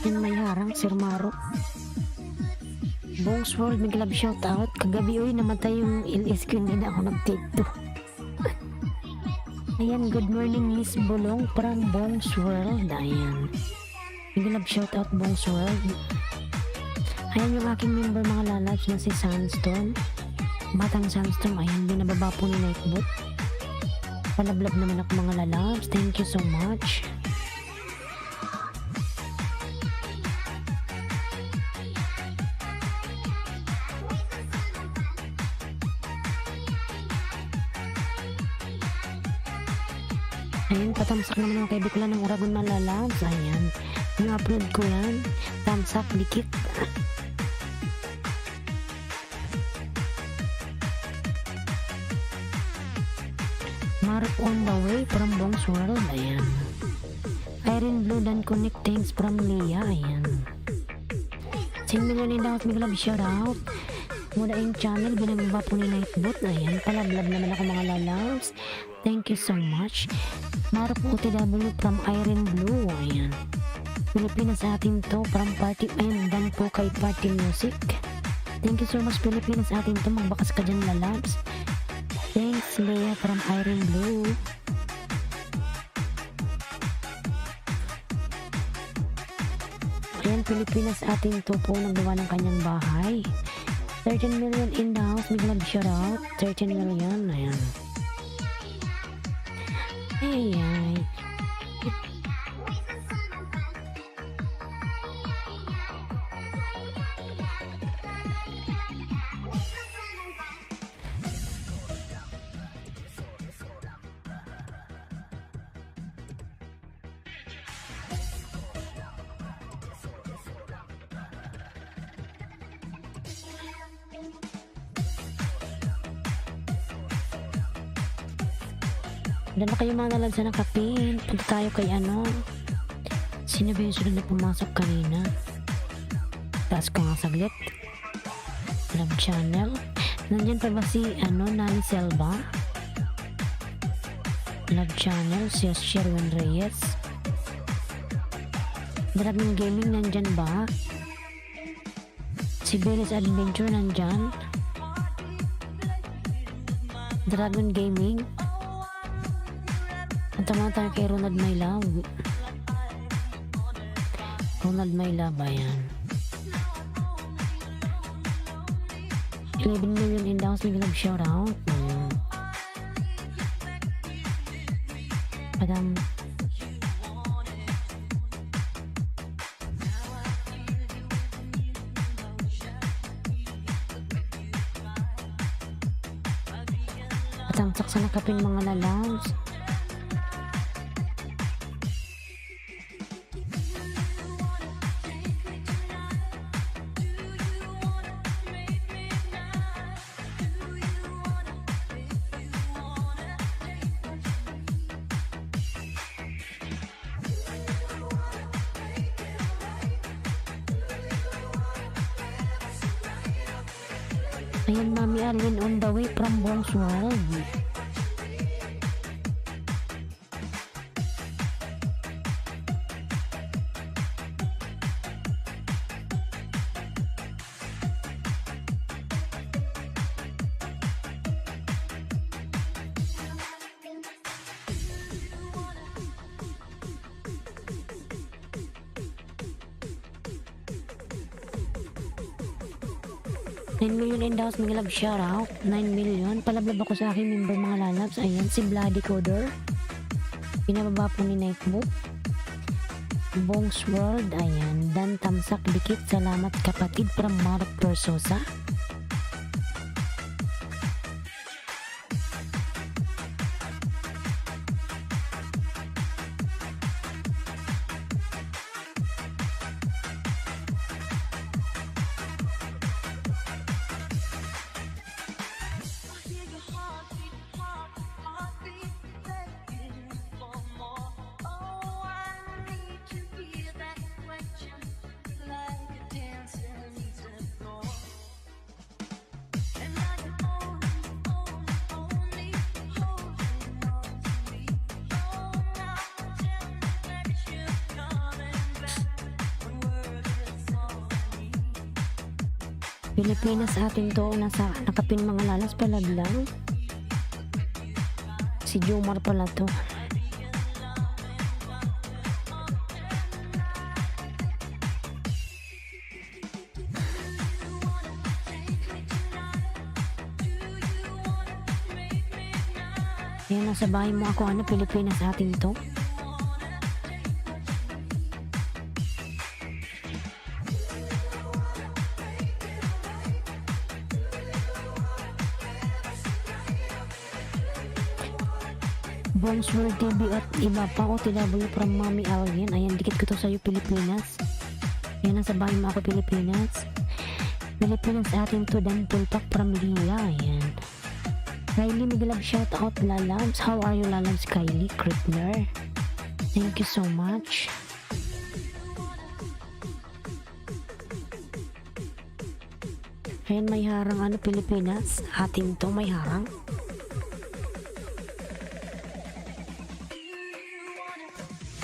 Yan may harang, Sir Maro. Bongs World, may love shoutout. Kagabi, uy, namatay yung LS ko, hindi na ako nag-take to. Ayan, good morning, Miss Bulong from Bongs World. Ayan. May love shoutout, Bongs World. Ayan yung aking member, mga lalabs na si Sandstorm. Batang Sandstorm, ayan, binababa po ni Nightbot. Palablab naman ako, mga lalabs. Thank you so much. Ayan, patamsak naman ang kay Bikla ng Uragon Malalabs. Ayan, yung upload ko yan. Tamsak, dikit. Mark on the way from Bongs World. Ayan. Iron Blue Dan Connect, thanks from Leah. Ayan. Sing million in dapat may love shoutout. Mula yung channel, binababa po ni Nightbot. Ayan, palablab naman ako, mga lalabs. Thank you so much. Mark OTW from Iron Blue. Ayan. Pilipinas atin to from Party and dan po kay Party Music. Thank you so much, Pilipinas atin to. Magbakas ka dyan, lalabs. Thanks, Leah from Iron Blue. Ayan, Pilipinas atin to po nagawa ng kanyang bahay. 13 million in the house. Big love shoutout. 13 million. Ayan. Ay. Dala kayo, mga lalabs na nakapin. Punta tayo kay ano. Sino ba yung sunod na pumasok kanina? Taas ko nga saglit. Love channel. Nandyan pa ba si Nani Selva? Love channel. Si Sherwin Reyes. Dragon Gaming nandyan ba? Si Belis Adventure nandyan. Dragon Gaming. Tama tayo kay Ronald My Love. Ronald My Love, ayan. 11 million in the house. May love shoutout. Madam. Patamsak sa nakapin, mga lalabs. Ayan, Mami Arlene on the way from Bongs World. $9 million in the house, mga love shoutout. 9 million. Palablab ako sa aking member, mga lalabs. Ayan, si Bloody Coder. Pinababa po ni Nightbot. Bongs World, ayan. Dan Tamsak Dikit, salamat kapatid from Mark Persosa. Hear your heartbeat, heartbeat, begging for more. Oh, I need to hear that question like a dancer needs a floor. And now you're only holding on to me. Oh, now tell me that you're coming back. One word is all I need. Pilipinas atin to, nakapin mga lalas palag lang. Si Jomar pala to. Ayan, nasa bahay mo ako, ano, Pilipinas atin to. Bongs World TV at iba pa o TW from Mami Alien. Ayan, dikit ko to sa'yo, Pilipinas. Ayan, nasa bahay mo ako, Pilipinas. Pilipinas atin to, Dan Pulpak from Lila. Ayan. Kylie, Miguel, shout out Lalabs. How are you, Lalabs? Kylie Krippner. Thank you so much. Ayan, may harang, ano, Pilipinas atin to, may harang.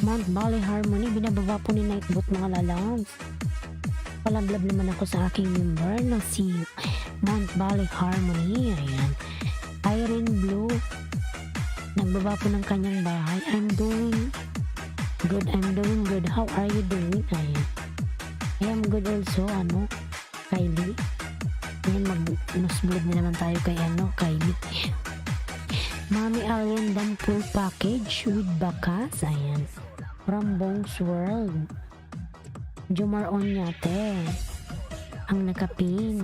Mount Valley Harmony, binababa po ni Nightbot mga lalabs. Palablab naman ako sa aking member na si Mount Valley Harmony. Ayan. Irene Blue, nagbaba po ng kanyang bahay. I'm doing good. How are you doing? Ayan. I am good also, ano, Kylie. Ayan, mag-nusblog na naman tayo kay, ano, Kylie. Mami Alien dan full package with bakas. Ayan. From Bongs World. Jomar Onyate ang nakapin.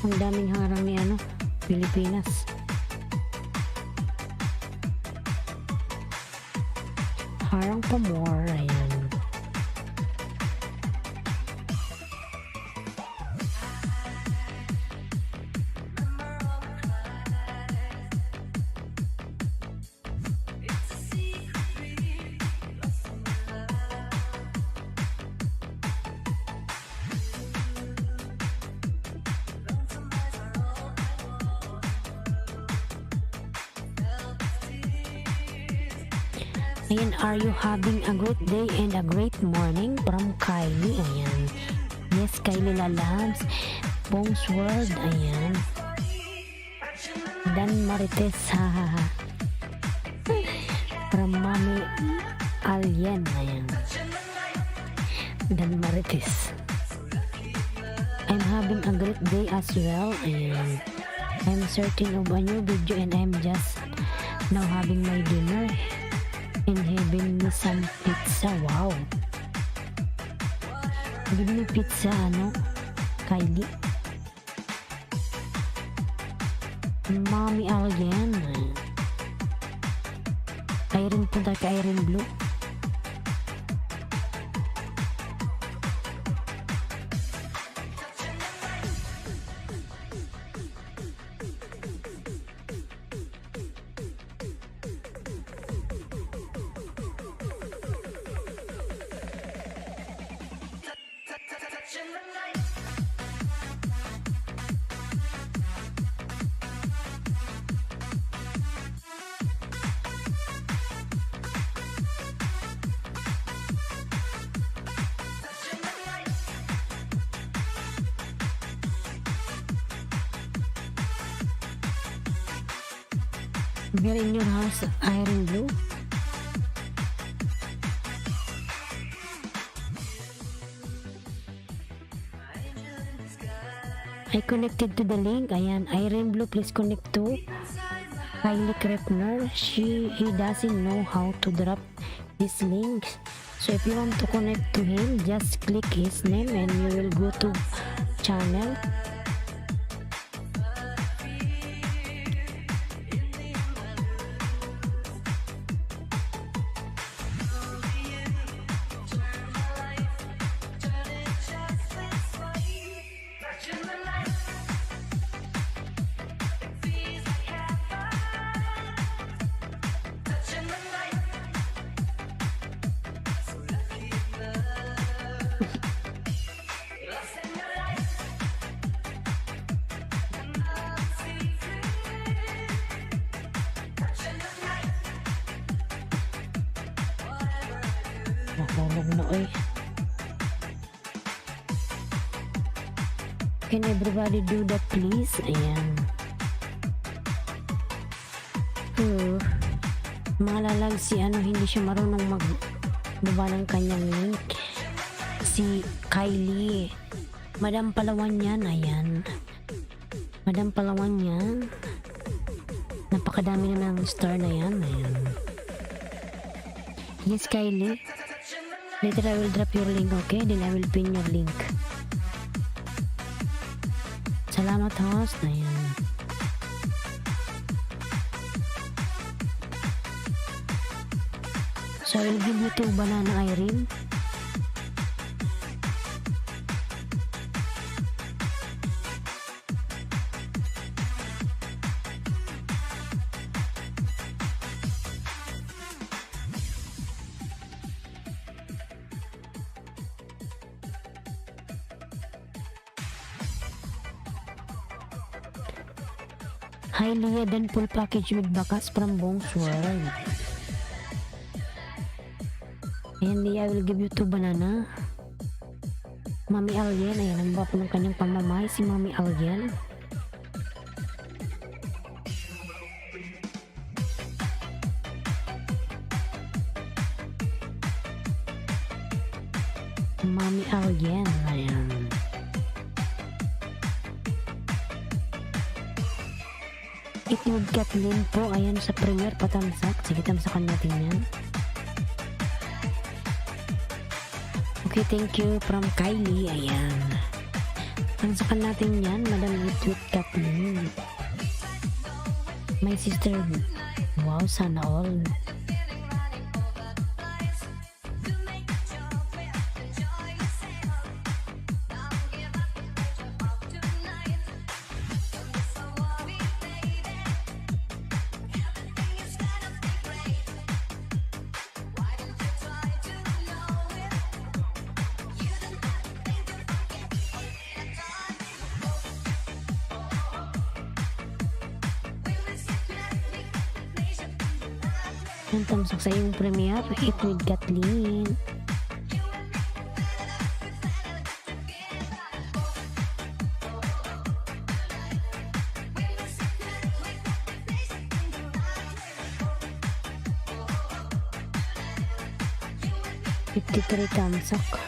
Ang daming harang ni, ano, Pilipinas. Harang pa more. Ayan. Ayan, are you having a great day and a great morning? From Kylie. Ayan. Yes, Kylie Lalabs. Bongs World. Ayan. Dan Marites. Hahaha. From Mami Alien. Ayan. Dan Marites. I'm having a great day as well. Ayan. I'm searching of a new video and I'm just now having my dinner. And having me some pizza. Wow. Give me pizza, ano, Kylie. Mami Alien. Irene, punta kay Irene Blue. Here in your house, iron blue. I connected to the link. Ayan, iron blue, please connect to Kylie Krepner. He doesn't know how to drop this link. So if you want to connect to him, just click his name and you will go to channel. Mahulog na oy. Can everybody do that please? Ayan. Malalag si hindi siya marunong magbaba ng kanyang link. Si Kylie. Madam Palawan yan. Ayan. Madam Palawan yan. Napakadami na ng star na yan. Ayan. Yes, Kylie. Later I will drop your link, okay? Then I will pin your link. Salamat, host. Ayan. So I will give you 2 banana, Irene. Hi Leah, then full package with bakas from Bong's World. And Leah, I will give you 2 banana. Mami Alien, ayan ang bapa ng kanyang pamamay, si Mami Alien. Mami Alien, ayan. Itnud Kathleen po, ayan sa premier patamsak. Sige, tamsakan natin yan. Okay, thank you from Kylie, ayan. Tamsakan natin yan, Madam Itnud Kathleen. My sister, wow, sana all. Ang tamsak sa iyong premiere, Itnud Kathleen. ₱53 tamsak.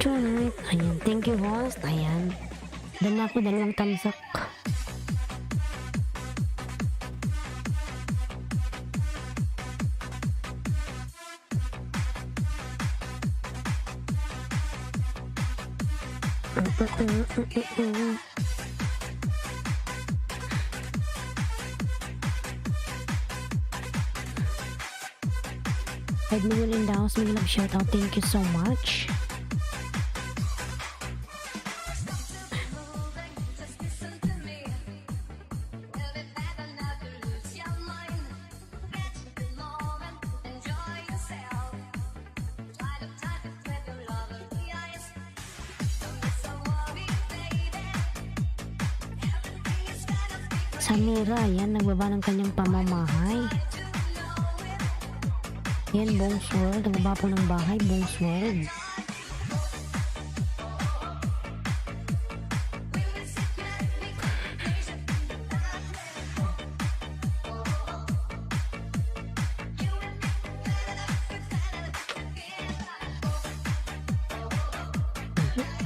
Tunay. Ayan, thank you host. Ayan. Dan ako 2 tamsak. $5 million in the house. May love shout out. Thank you so much. Samira, yan, nagbaba ng kanyang pamamahay. Yan, Bongs World, nagbaba po ng bahay, Bongs World.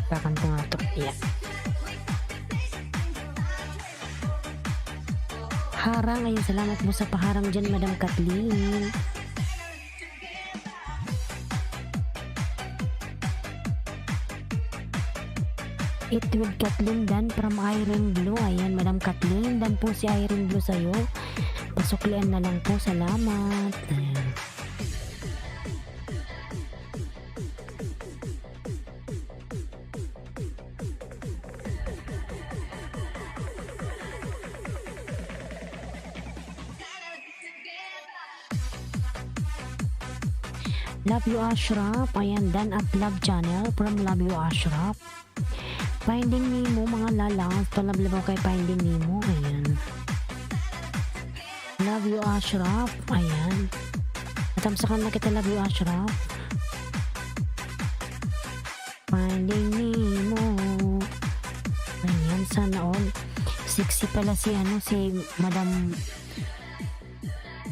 Kakanta nga to. Yeah. Harang, ayun, salamat mo sa paharang dyan, Madam Kathleen. It with Kathleen Dan from Irene Blue. Ayan, Madam Kathleen Dan po si Irene Blue sa'yo. Pasuklian na lang po, salamat. Ayan. Love you Ashraf, ayan, Dan at Love Channel from Love you Ashraf. Finding Nemo, mga lalas, palablabaw kay Finding Nemo, ayan. Love you Ashraf, ayan. Natamsakan na kita, Love you Ashraf. Finding Nemo, ayan, sana all. Sexy pala si Madam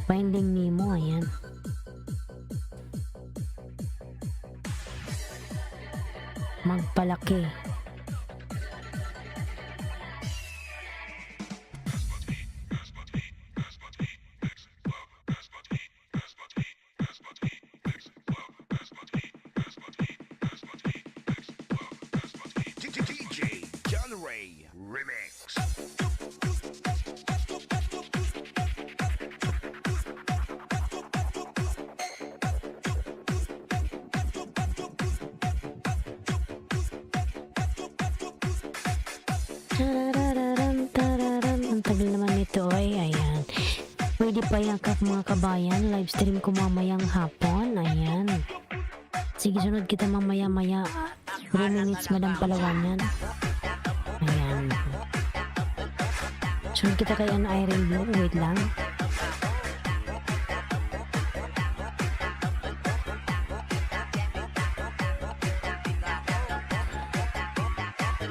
Finding Nemo, ayan. Magpalaki. DJ John Ray Remix. Ang tagal naman nito ay, ayan. Pwede pa yakap mga kabayan. Live stream ko mamayang hapon, ayan. Sige, sunod kita mamaya-maya. 3 minutes, Madam Palawan yan. Ayan. Sunod kita kay Irene Blue. Wait lang.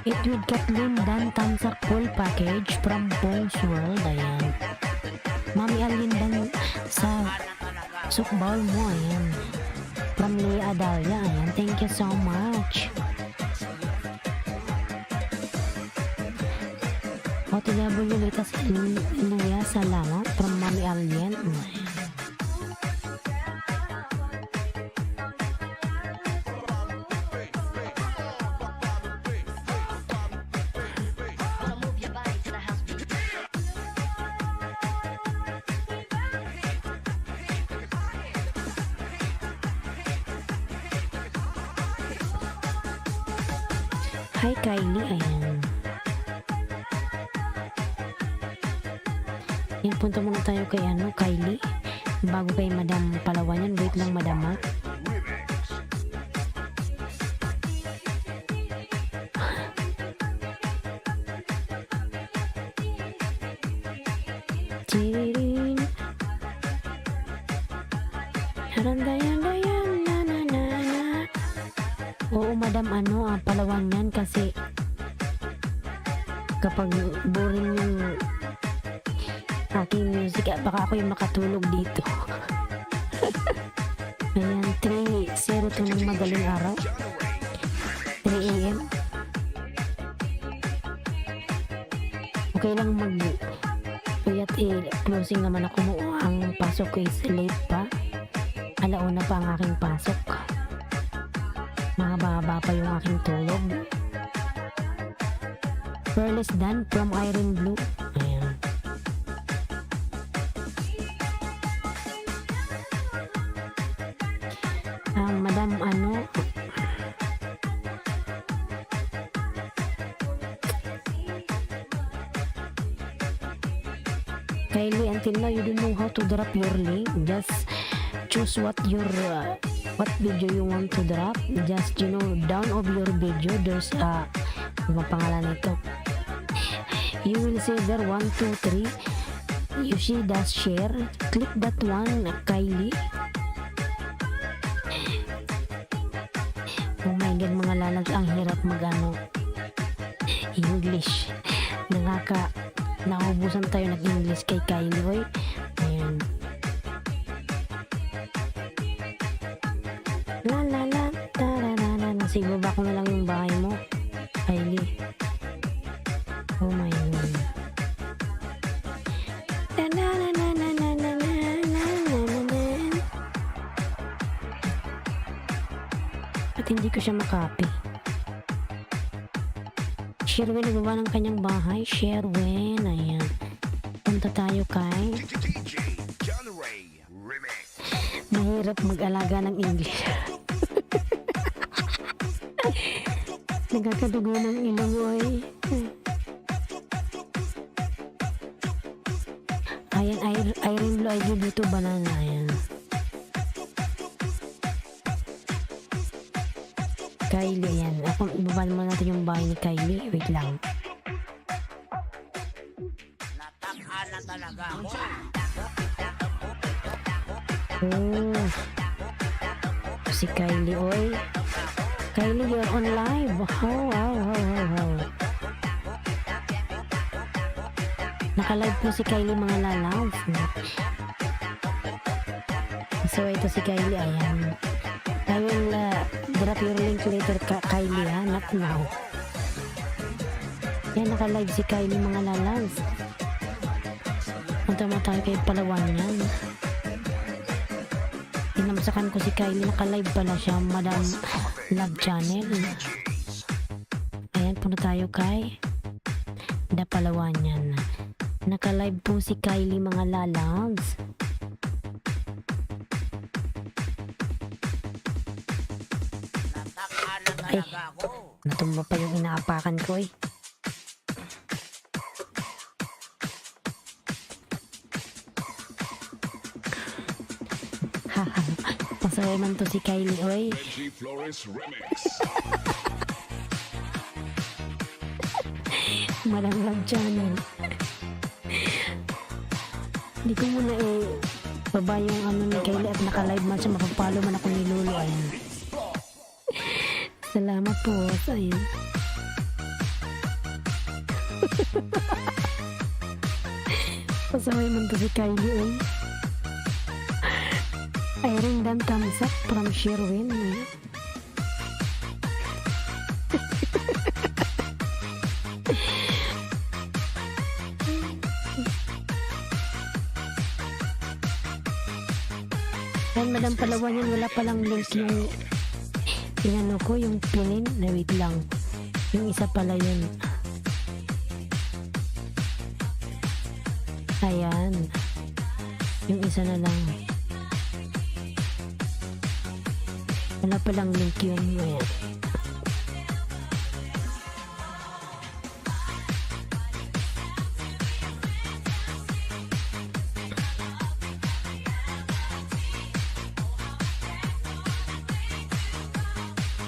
It with Kathleen Dan Tansak full package from Bongs World, ayan. Mami Alin Dan sa sukbal mo, ayan. From Leah Adalia, ayan. Thank you so much. OTW Litas Leah, salamat from Mami Alin. Ayan. Hi Kylie, ayan. Yan, punta muna tayo kay Kylie. Bago kay Madam Palawan yan. Wait lang, Madam, ha? Chirin. Harandayan-dayan, na-na-na-na. Oo, Madam, Palawan yan kasi kapag boring yung aking music, baka ako yung makatulog dito. Ayan, 3:02 ng madaling araw. 3 AM. Okay lang puyat closing naman ako mo. Ang pasok ko is late pa. Alauna pa ang aking pasok. Mahaba pa yung aking tulog. Fearless Dan from Irene Blue. Ayan. Madam Kylie, until now you don't know how to drop your link. Just choose what video you want to drop. Just down of your video there's ano pangalan nito, You will see there 1, 2, 3. You see that share. Click that one, Kylie. Oh my God, mga lalabs, ang hirap magano English. Naubusan tayo ng English kay Kylie, oy. Ayan. La la la, tararara. Sige, baba ko na lang yung bahay mo, Kylie. Oh my God. At hindi ko siya makapi. Sherwin nagbaba ng kanyang bahay. Sherwin, ayan. Punta tayo kay... DJ John Ray Remix. Mahirap mag-alaga ng English. Nagkakadugo ng ilong, oy. Ayan, Irene Blue, I give you 2 banana. Ayan. Kylie, ayan. Ako, ibaba naman natin yung bahay ni Kylie. Wait lang. Natakaan na talaga ako. Oh. Si Kylie, oy. Kylie, you're on live. Wow. Naka-live po si Kylie, mga lalaw. So, ito si Kylie, ayan. I will drop your link later, Kylie, ha? Not now. Yan, naka-live si Kylie, mga lalaw. Punta mo tayo kay Palawan yan. Tinamsakan ko si Kylie, naka-live pala siya, Madam Love Channel. Ayan, punta tayo kay The Palawan yan. Naka-live po si Kylie, mga lalabs. Natakaan na Ay, talaga ako. natumba pa yung inaapakan ko, eh. Haha, pasaway man to si Kylie, oy. Reggie Flores Remix. Madam Love Channel. Hindi ko muna baba yung ano ni Kylie at naka-live man siya, mapapalo man ako ni Lolo, ayan. Salamat po, ayun. Pasaway man to si Kylie, oy. Irene dan thumbs up from Sherwin, eh. Yan, Madam Palawan yan, wala palang link yung inano ko, yung pinin, na wait lang. Yung isa pala yun. Ayan. Yung isa na lang. Wala palang link yun. Ayan.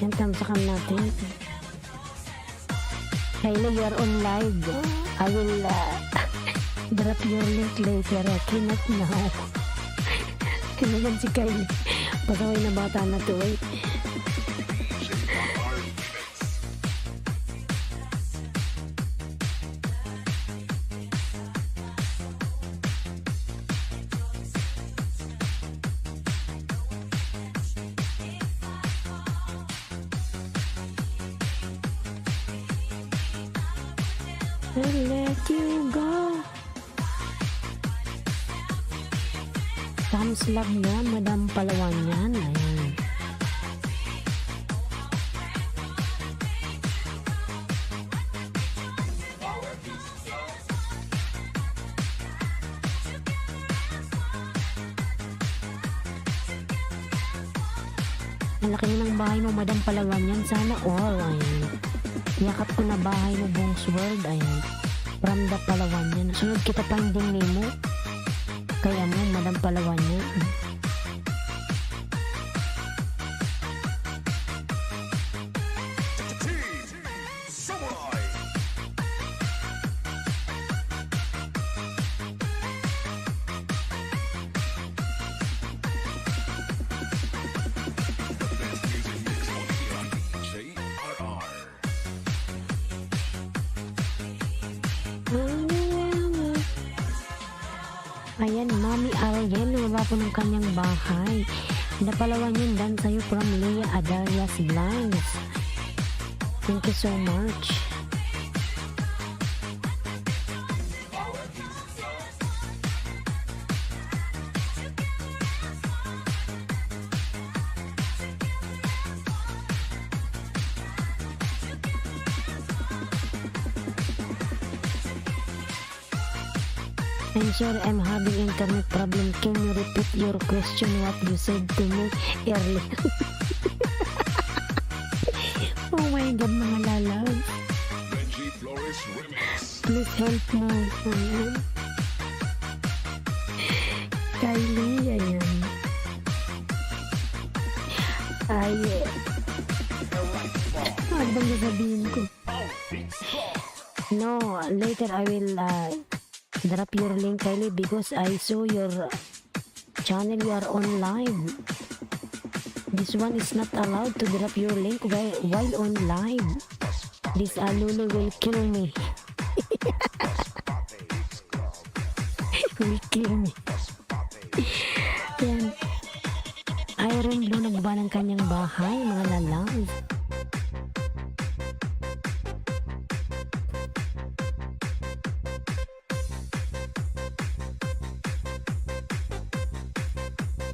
Yan, tamsakan natin. Kylie, you're on live. I will drop your link later. Cannot now. Kinagan si Kylie. Pasaway na bata na to, eh. I'll let you go. Thumbs love yan, Madam Palawan yan. Ayan. Ang laki na ng bahay mo, Madam Palawan yan. Sana all. Ayan. Yakap ko na bahay mo, Bong's World. Ayan. From the Palawan yan. Sunod kita pa hindi nemo. Kaya mo, Madam Palawan yan. Samurai. Ayan, Mami Ariel, lumaba po ng kanyang bahay. Napalawan yun dan sa'yo from Leah Adarias Blanks. Thank you so much. I'm sorry, I'm having internet problem. Can you repeat your question what you said to me earlier? Oh my God, mga lalab. Benji Flores Remix. Please help mo. Ayan. Kylie, ayan. Ay, ano bang sasabihin ko? No, later I will drop your link, Kylie, because I saw your channel, you are on live. This one is not allowed to drop your link while on live. This Alulu will kill me. Will kill me. Yan. Iron Blue nagbaba ng kanyang bahay, mga lalang.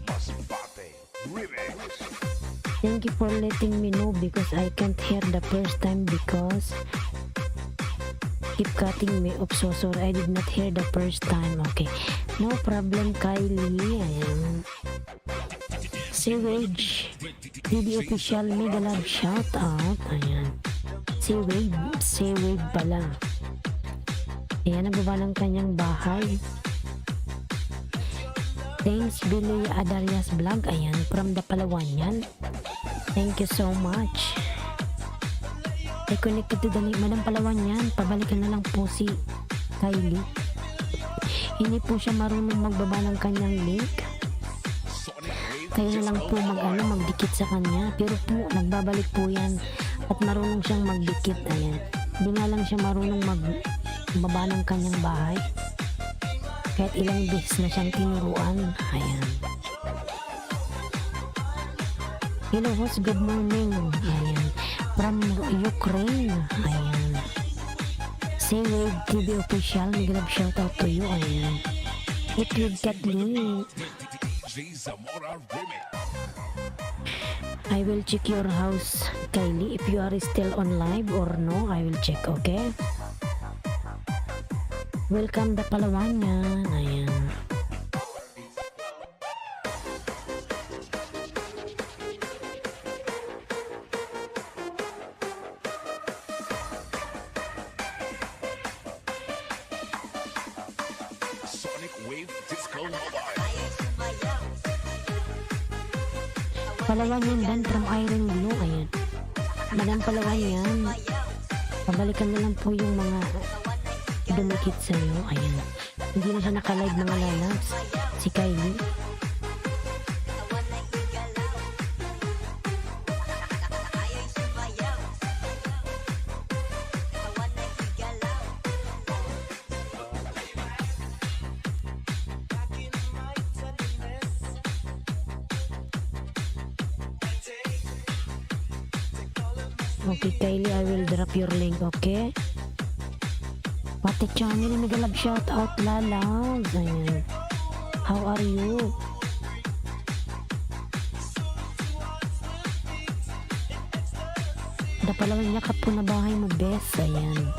Masbate Remix. Thank you for letting me know because I can't hear the first time because keep cutting me off. So sorry, I did not hear the first time. Okay, no problem, Kylie. Ayan. Sewage TV official mega love shout out. Ayan. Sewage pala. Ayan, nagbaba ng kanyang bahay. Thanks, Billy Adarias Vlog. Ayan, from the Palawan yan. Thank you so much. I connected to the link. Madam Palawan yan. Pabalikan na lang po si Kylie. Hindi po siya marunong magbaba ng kanyang link. Kaya na lang po magdikit sa kanya. Pero po, nagbabalik po yan. At marunong siyang magdikit. Ayan. Hindi nga lang siya marunong magbaba ng kanyang bahay. Kahit ilang beses na siyang tinuruan. Ayan. Hello host, good morning. Ayan. From Ukraine. Ayan. Sewage TV official, may love shout out to you. Ayan. It with Kathleen. DJ Zamora Remix. I will check your house, Kylie, if you are still on live or no. I will check, okay? Welcome the Palawan yan. Ayan. Sonic Wave Disco Mobile. Palawan yan dan from Iron Blue. Ayan. Madam Palawan yan. Pabalikan na lang po yung mga dumikit sa'yo. Ayan. Hindi na siya nakalive, mga lalabs. Si Kylie. Okay, Kylie, I will drop your link, okay? Pati channel, mega love shout out, lalabs. Ayan. How are you? Dapalawan niya ka po na bahay mo, best. Ayan.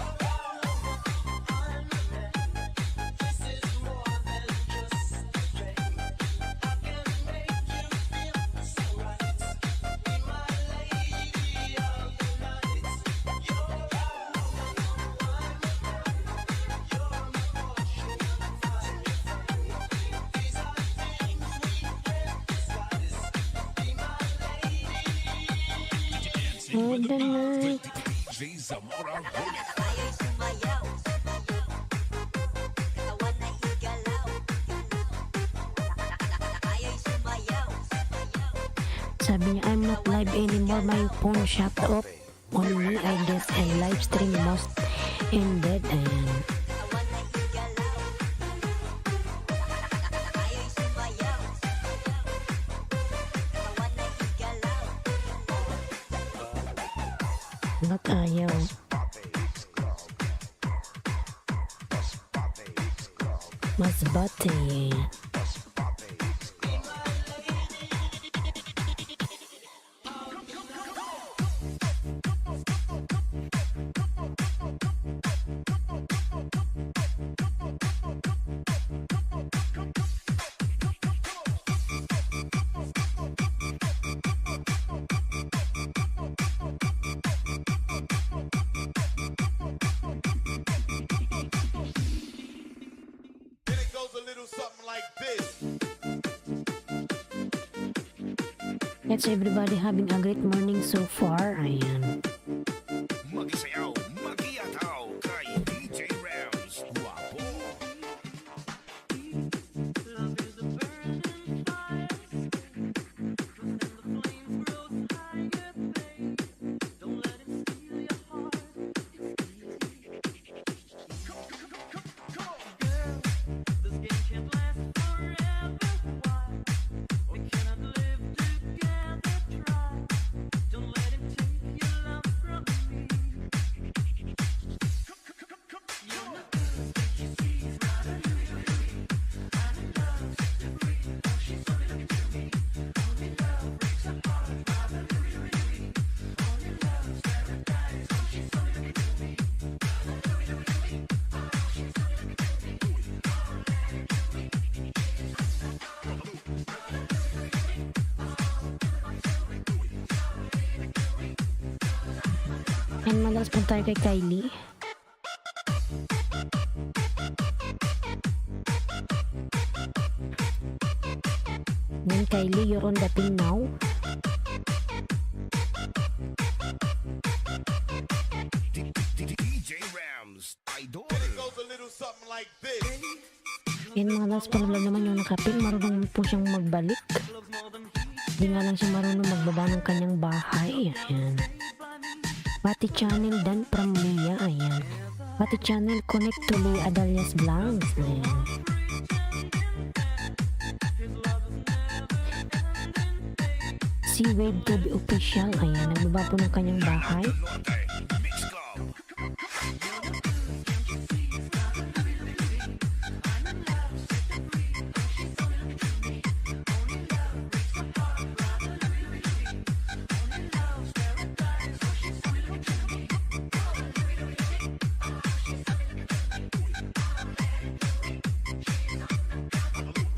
For the night. DJ Zamora Remix. Sabi niya, I'm not live anymore. My phone shut off on me, I guess. And live stream most ended. Ayan. Ba't ayaw? Masbate. Then it goes a little something like this. Let's everybody having a great morning so far. Ayan. Magisayaw, magiyataw kay DJ Rams. Guwapo. Love is a burning fire. Trust in the flames grows higher, babe. Don't let it steal your heart. Girl, this game can't last forever. Why? We cannot live together. Try. Don't let him take your love from me. And madalas punta tayo kay Kylie. Then Kylie, you're on the pin now. DJ Rams, idol. Then it goes a little something like this. And mga last palablab naman yung nakapin. Marunong po siyang magbalik. Di nga lang siya marunong magbaba ng kanyang bahay. Ayan. Pati channel dan from Leah. Ayan. Pati channel connect to Leah Adalias Vlogs. Ayan. Si Wave TV Official. Ayan. Nagbaba po ng kanyang bahay. Norte, Mix Club.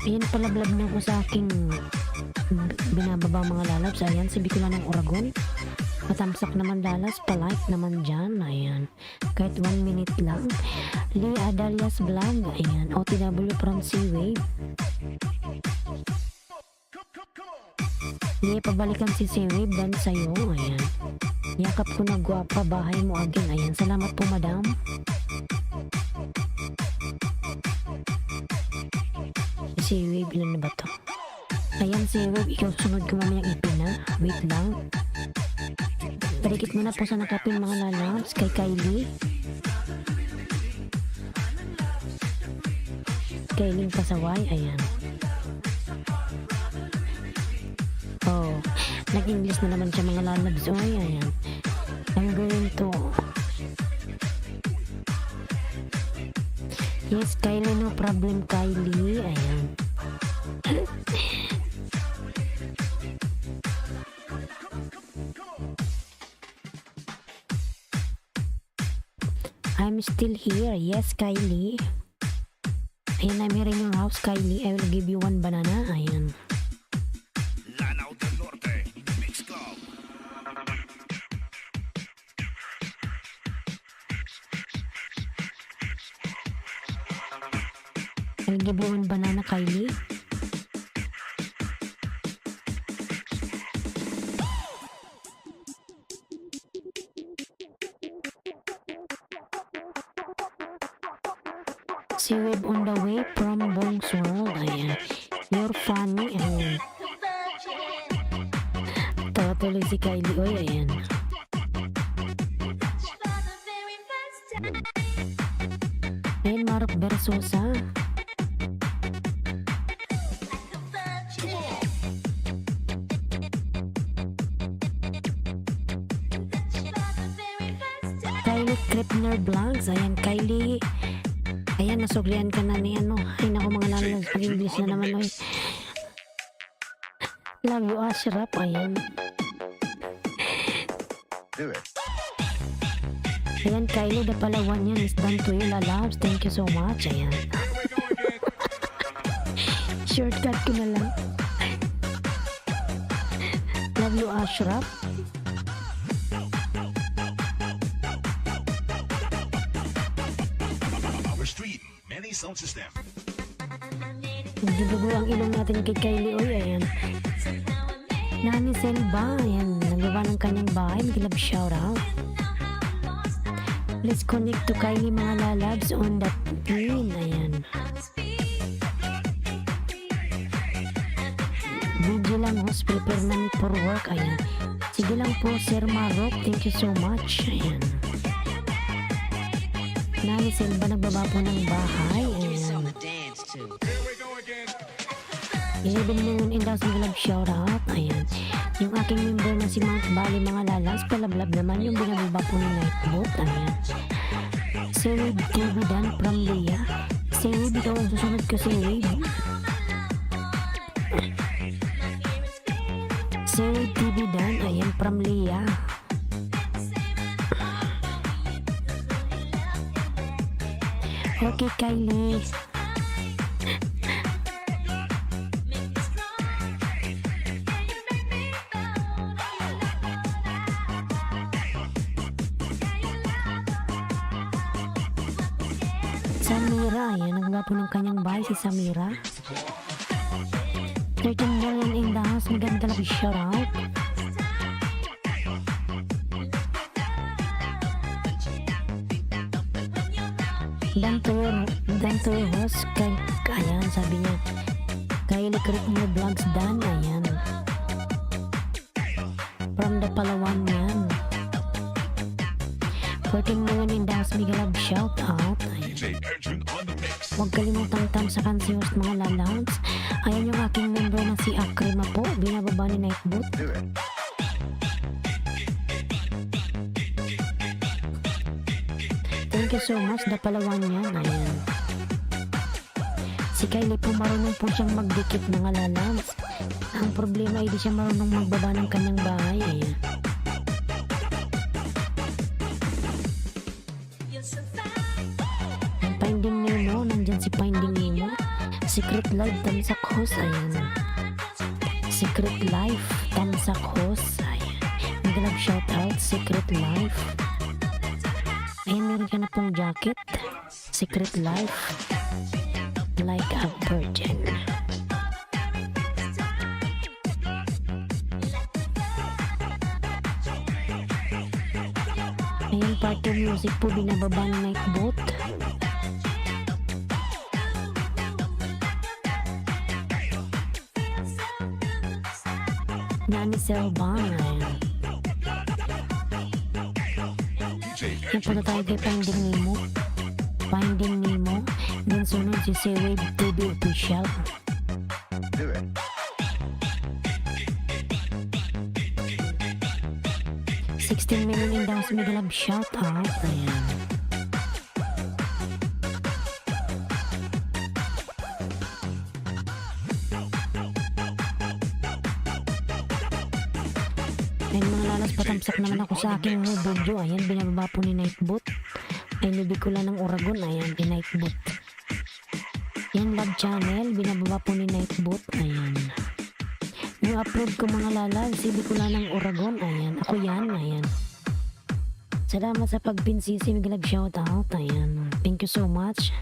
Ayan, palablab na ko sa aking binababa mga lalabs. Ayan, si Bicola ng Oragon. Patamsak naman lalas, palike naman dyan. Ayan, kahit 1 minute lang. Lee Adalias Vlog. Ayan, OTW from C-Wave. Lee, pabalikan si C-Wave dan sa'yo. Ayan, yakap ko na guwapa, bahay mo again. Ayan, salamat po madam. Si Wave, ilan na ba to? Ayan si Wave, ikaw sunod ko mamayang ipin na. Wait lang. Parikit mo na po sa nakapin mga lalabs kay Kylie. Kylie Pasaway, ayan. Oh, nag-English na naman siya mga lalabs. Oy, ayan. I'm going to... Yes, Kylie, no problem, Kylie. Ayan. I'm still here. Yes, Kylie. Ayan, I'm here in your house, Kylie. I will give you 1 banana. Ayan. Lanao del Norte, Mix Club. I will give you 1 banana, Kylie. Si Wave on the way from Bong's World. Ayan. You're funny. Ayan. Tawa tuloy si Kylie. Oy, ayan. Ayan, Mark Versosa. Kylie Kripner Vlogs. Ayan, Kylie. Ayan, nasugrian ka na ni ano. Ay, naku mga lalas. Pag-English na naman, oy. Love you, Ashraf. Ayan. Do it. Ayan, Kylie, the palawan yan is done to you, lalabs. Thank you so much. Ayan. Shortcut ko na lang. Love you, Ashraf. Our street, many sound system. Nagdudugo ang ilong natin kay Kylie. Oy, ayan. Nani Selva. Ayan, nagawa ng kanyang bahay. Mag-love shoutout. Let's connect to Kylie mga lalabs on that pin. Ayan. Video lang host, prepare na for work. Ayan. Sige lang po, Sir Marok. Thank you so much. Ayan. Nani Selva nagbaba po ng bahay. Ayan. 11 million in daw sa love shoutout. Ayan. Yung aking member na si Mount Valley mga lalas, palablab naman yung binababa po ni Nightbot. Ayan. Sewave TV Dan from Leah. Sewave, ikaw ang susunod ko, Sewave. Sewave TV Dan, ayan, from Leah. Okay, Kylie. Samira, ayan, nagawa po ng kanyang bahay si Samira. 13 million in the house, maganda lang shoutout. Dan to your host, ayan, sabi niya. Kylie Kripner Vlogs Dan, ayan. From the Palawan yan. 14 million in the house, bigla love shoutout. DJ Edwin on the mix. Huwag kalimutang tamsakan si host mga lalabs. Ayan yung aking member na si Akrima po. Binababa ni Nightbot. Do it. Thank you so much. Dapalawan yan. Ayan. Si Kylie po marunong po siyang magdikit mga lalabs. Ang problema ay di siya marunong magbaba ng kanyang bahay. Ayan. Ang Finding Nemo. Nandyan si Finding Nemo. Secret Life Tamsak Host. Ayan. Secret Life Tamsak Host. Ayan. Mag-love shoutout. Secret Life. Ayan, meron ka na pong jacket. Secret Life. Like a virgin. Ayan, party music po binababa ng Nightbot. Nani Selva. Ayan. Yan po na tayo kay Finding Nemo. Finding Nemo. Then sunod si Sewave TV Official. Do it. $16 million in daw sa Migalab shoutout. Ayan. Ayun mga lalas, patamsak naman ako sa aking video. Ayan, binababa po ni Nightbot. Ay, nubikula ng Oragon. Ayan, ni Nightbot. Yan, Love Channel. Binababa po ni Nightbot. Ayan. Yung upload ko mga lalas, si Bicula ng Oragon. Ayan, ako yan. Ayan. Salamat sa pagpinsisi. Migalab shoutout. Ayan. Thank you so much.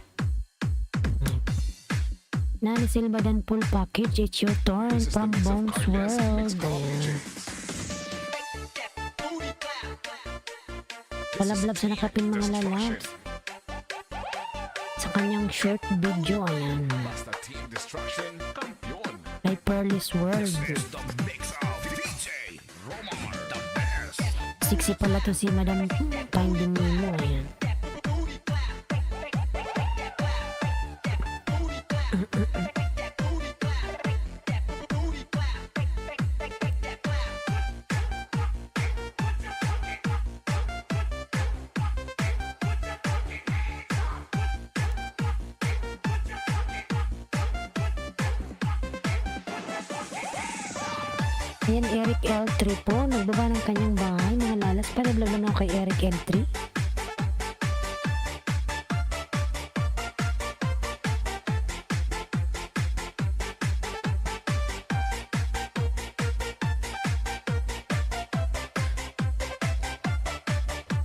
Nani Silva Dan full package. It's your turn from Bones World. Ayan. Palablab sa nakapin mga lalabs sa kanyang short video. Ayan, Basta Team Destruction Kampiyon. kay Pearl's World. This is the mix of DJ Romar, the best. Sexy pala to si Madam Finding Nemo. Ayan. Ayan, Eric L3 po. Nagbaba ng kanyang bahay. Mga lalas pa. Naglaban ako kay Eric L3.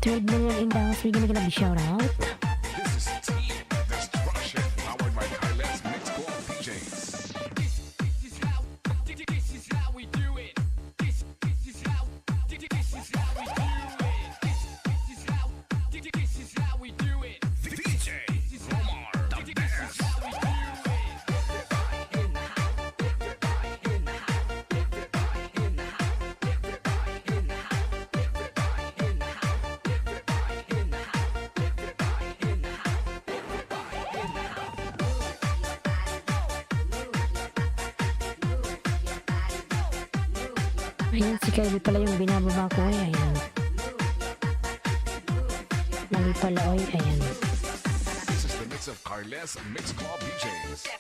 $12 million in the house. Bigyan na shout out. This is Team Destruction, powered by Kaila's Mix Club DJs. DJ Romar, the best. Ayan, si Kylie pala yung binababa ko. Ay, ayan. Mali pala, oy. Ayan. This is the mix of Kaila's Mix Club DJs.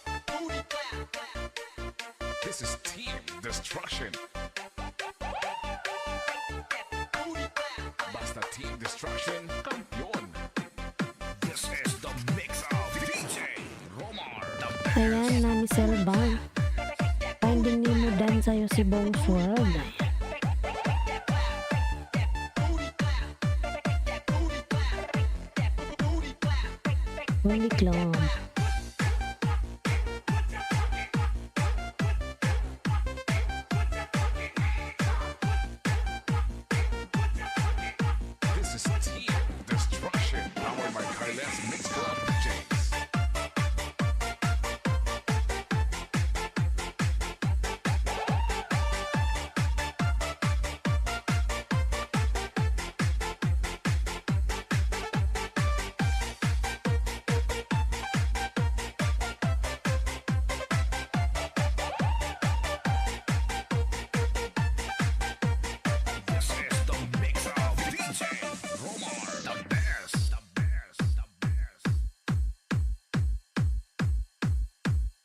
This is Team Destruction. Basta Team Destruction, kampiyon. This is the mix of DJ Romar, the best. Ayan, Nani Selva. Finding Nemo dan sa'yo si Bones World. Ayan. Holy Club. This is Team Destruction, powered by Kaila's Mix Club DJs. This is the mix of DJ Romar, the best, the best, the best.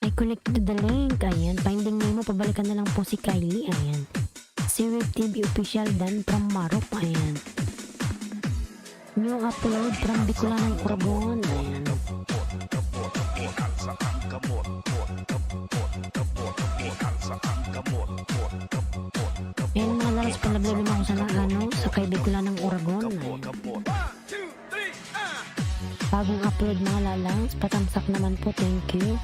I connected the link. Ayan. Finding Nemo. Pabalikan na lang po si Kylie. Ayan. Si Wave TV Official Dan from Marok. Ayan. New upload from Bicolano Coragon. Ayan. Ayan mga lalas, palablabim ako sa sa kay Bicolano Coragon. Ayan. Bagong upload mga lalas. Patamsak naman po. Thank you.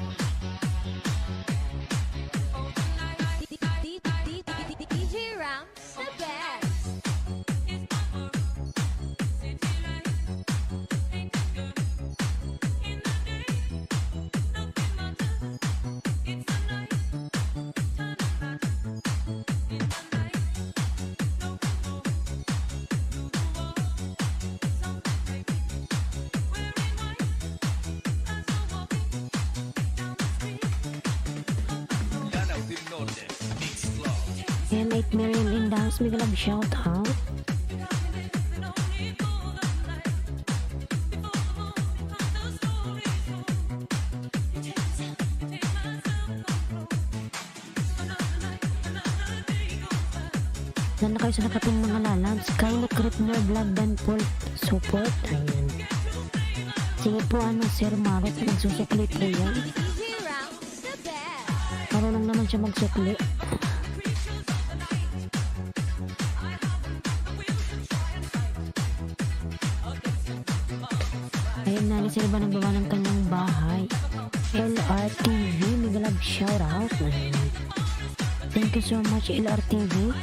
DJ Rams, the best. Ayan, 8 million in the house. May galab shout out. Dan na kayo sa nakating mga lalabs. Kylie Kripner Vlog dan full support. Ayan. Sige po, Sir Marot, nagsusukli po yan. DJ Rams, the best. Marunong naman siya magsukli. Ayan na, sila ba nagbawa ng kanyang bahay? LRTV, may shout out. Thank you so much, LRTV.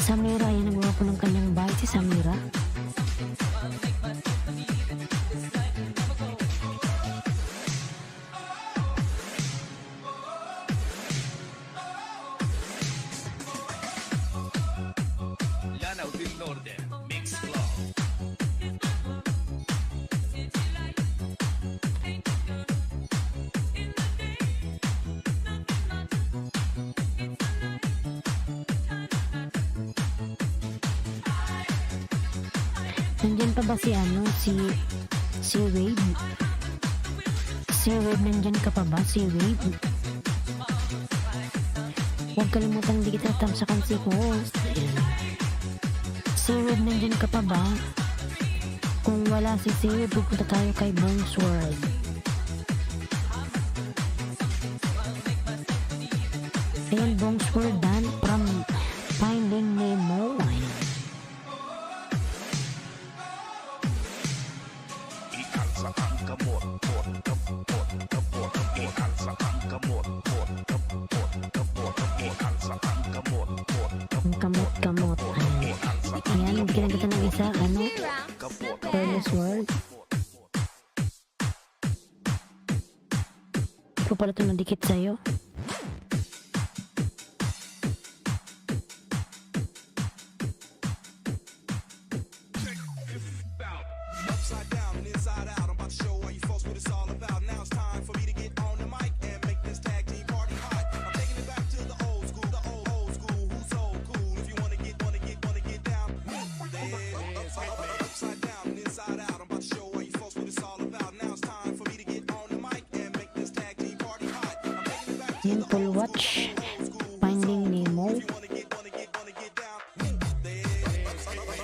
Samira, ayan, nagbawa po ng kanyang bahay si Samira. Lanao del Norte, Mix Club. Nandyan pa ba si Wade? Si Wade, nandyan ka pa ba? Si Wade? Huwag kalimutang di kita tamsakan si host. Ayan. Si Red, nandyan ka pa ba? Kung wala si Red, pupunta tayo kay Bones World. Ayan, Bones World dan from Finding Nemo. Ayan. Ikan sa ang kamot, pot, kapot, kapot, ikan sa ang kamot, pot, kapot, kapot, ikan sa ang kamot, pot, Ang kamot-kamot. Ayan. Ayan, bigyan kita ng isa, ano? Fearless World. Ito pala ito nadikit sa'yo. Upside down and inside out. I'm about to show all you folks what it's all about. Now it's time for me to get on the mic and make this tag team party hot. I'm taking it back to the old school, old school. Who's so cool? If you wanna get down, upside down and inside out. I'm about to show all you folks what it's all about. Now it's time for me to get on the mic and make this tag team party hot. I'm taking it back to Yan, the full old watch. school. Finding Nemo. If you wanna get down,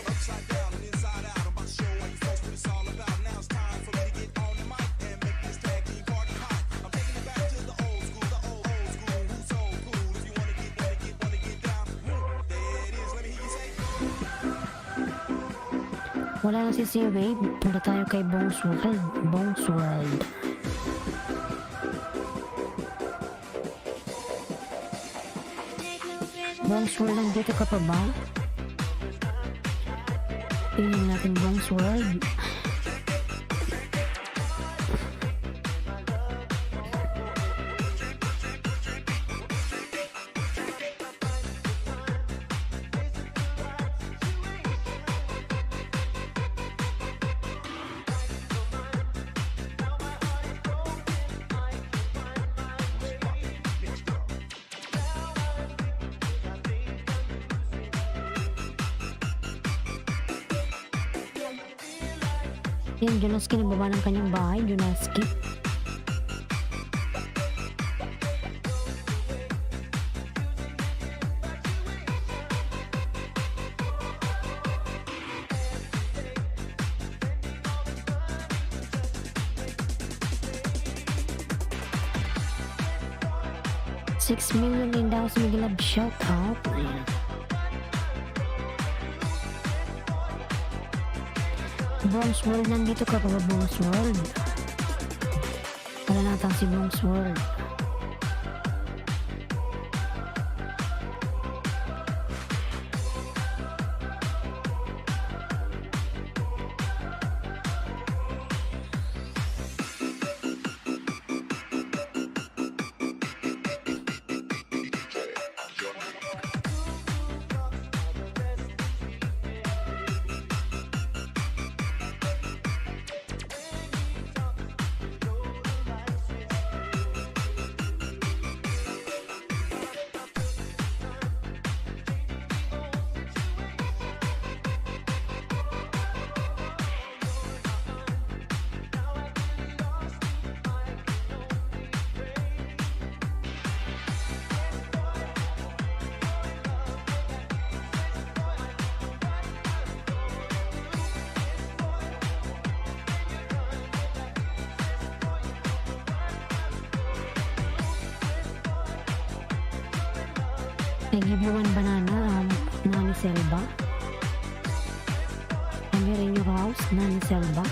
upside down and inside out. I'm about to show all you folks what it's all about. Now it's time for me to get on the mic and make this tag team party hot. I'm taking it back to the old school, old school. Who's so cool? If you wanna get down, there it is. Let me hear you say. Wala na si Wave. Punta tayo kay Bones World. Bones World. Bones World, nandito ka pa ba? Tingnan natin Bones World. Yan, Jonaski nagbaba ng kanyang bahay. Jonaski. $6 million din daw sa Miguel Lab shout out. Ayan. Bones World, nandito ka pa ba, Bones World? Wala natang si Bones World. I give you one banana, Nani Selva. I'm here in your house, Nani Selva.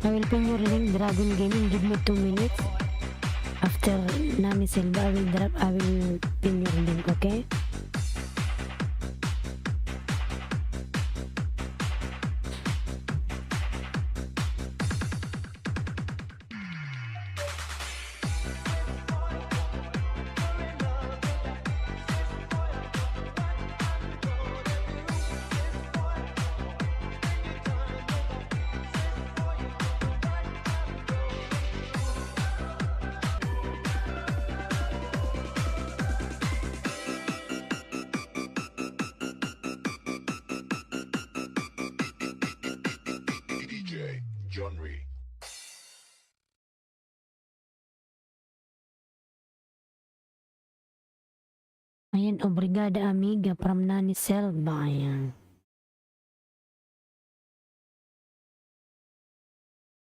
I will pin your link, Dragon Gaming. Give me 2 minutes. After Nani Silva, I will pin your link, okay? genre. Ayan, Obrigada Amiga from Nani Selva. Ayan.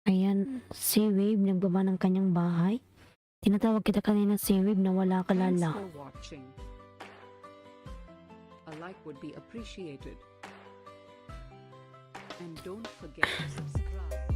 Ayan, si Wave nagbaba ng kanyang bahay. Tinatawag kita kanina si Wave na wala Thanks kalala. for watching. A like would be appreciated. And don't forget to subscribe.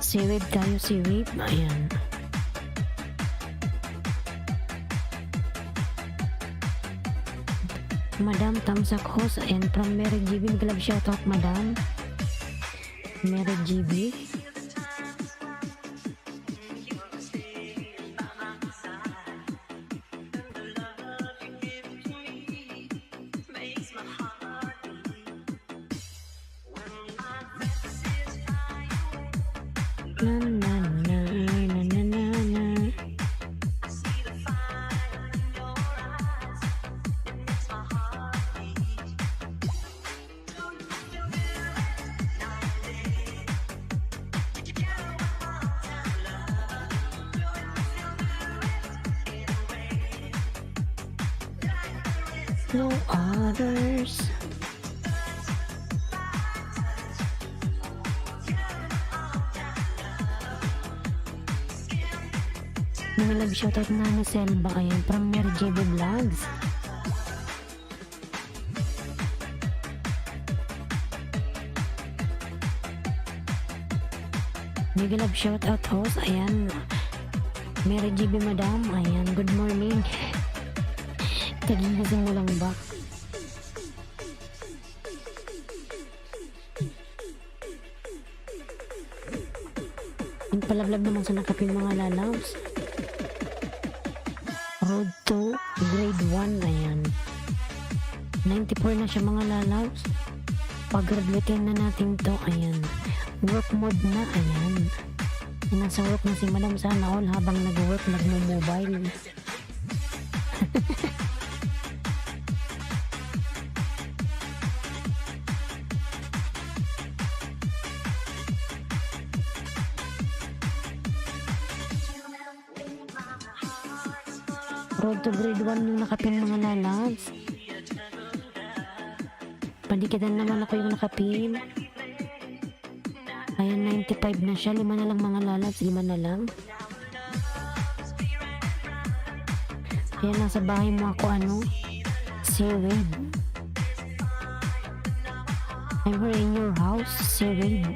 Si Wave tayo, si Wave. Ayan. Madam Tamsak Host. Ayan, from Mary GB. Maglag shoutout, Madam. Mary GB. Na na na na na na na. No others. Nangalag shoutout na ni Selva. Ayan, from Mary JB Vlogs. Nagalab shoutout host. Ayan, Mary JB Madam. Ayan, good morning. Tagigising mo lang ba? Yung palablag naman sa nakapin mga lalabs. Road to grade 1, ayan. 94 na siya mga lalabs. Pag-graduatein na natin to, ayan. Work mode na, ayan. Nasa work na si Madam, sana all habang nag-work, nag-mobile. Road to grade 1 yung nakapin mga lalabs. Padikitan naman ako yung nakapin. Ayan, 95 na siya. 5 na lang mga lalabs. 5 na lang. Ayan, nasa bahay mo ako ano. Sewed. I'm here in your house. Sewed.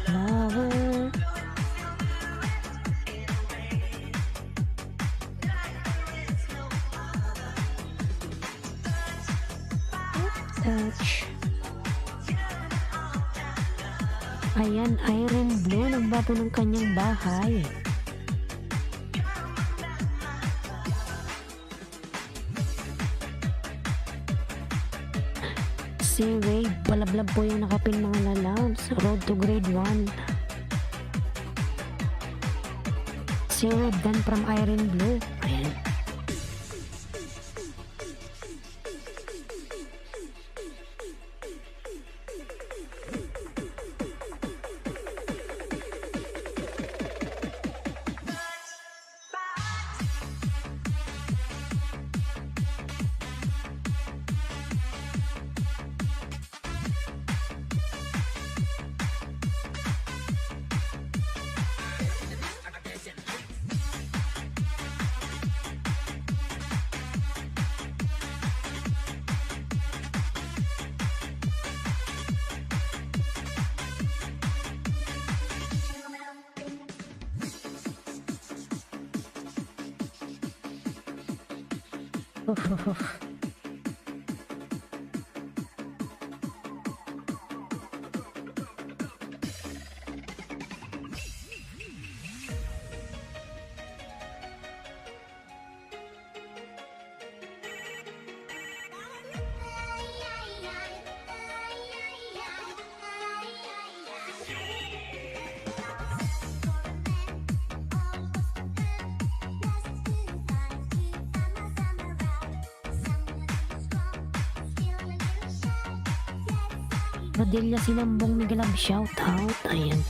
Lover. Touch. Ayan, Iron Blue, nagbapo ng kanyang bahay. Si Wave, palablab po yung nakapin mga lalabs. Road to grade 1. Si Wave, dan from Iron Blue. Ayan. Rodelia Sinambong Migalab shout out. Ayan.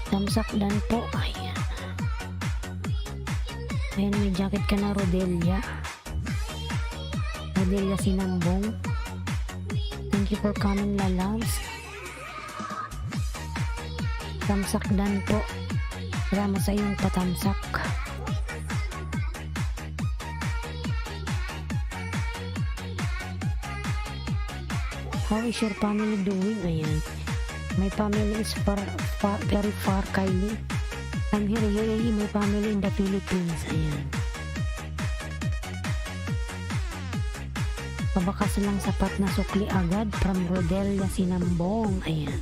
Tamsakdan po. Ayan. Ayan, may jacket ka na Rodelia. Rodelia Sinambong. Thank you for coming, lalabs. Tamsakdan po. Salamat sa iyong patamsak. How is your family doing? Ayan. My family is very far, Kylie. I'm here, my family in the Philippines. Ayan. Pabakas lang sapat na sukli agad from Rodelia Sinambong. Ayan.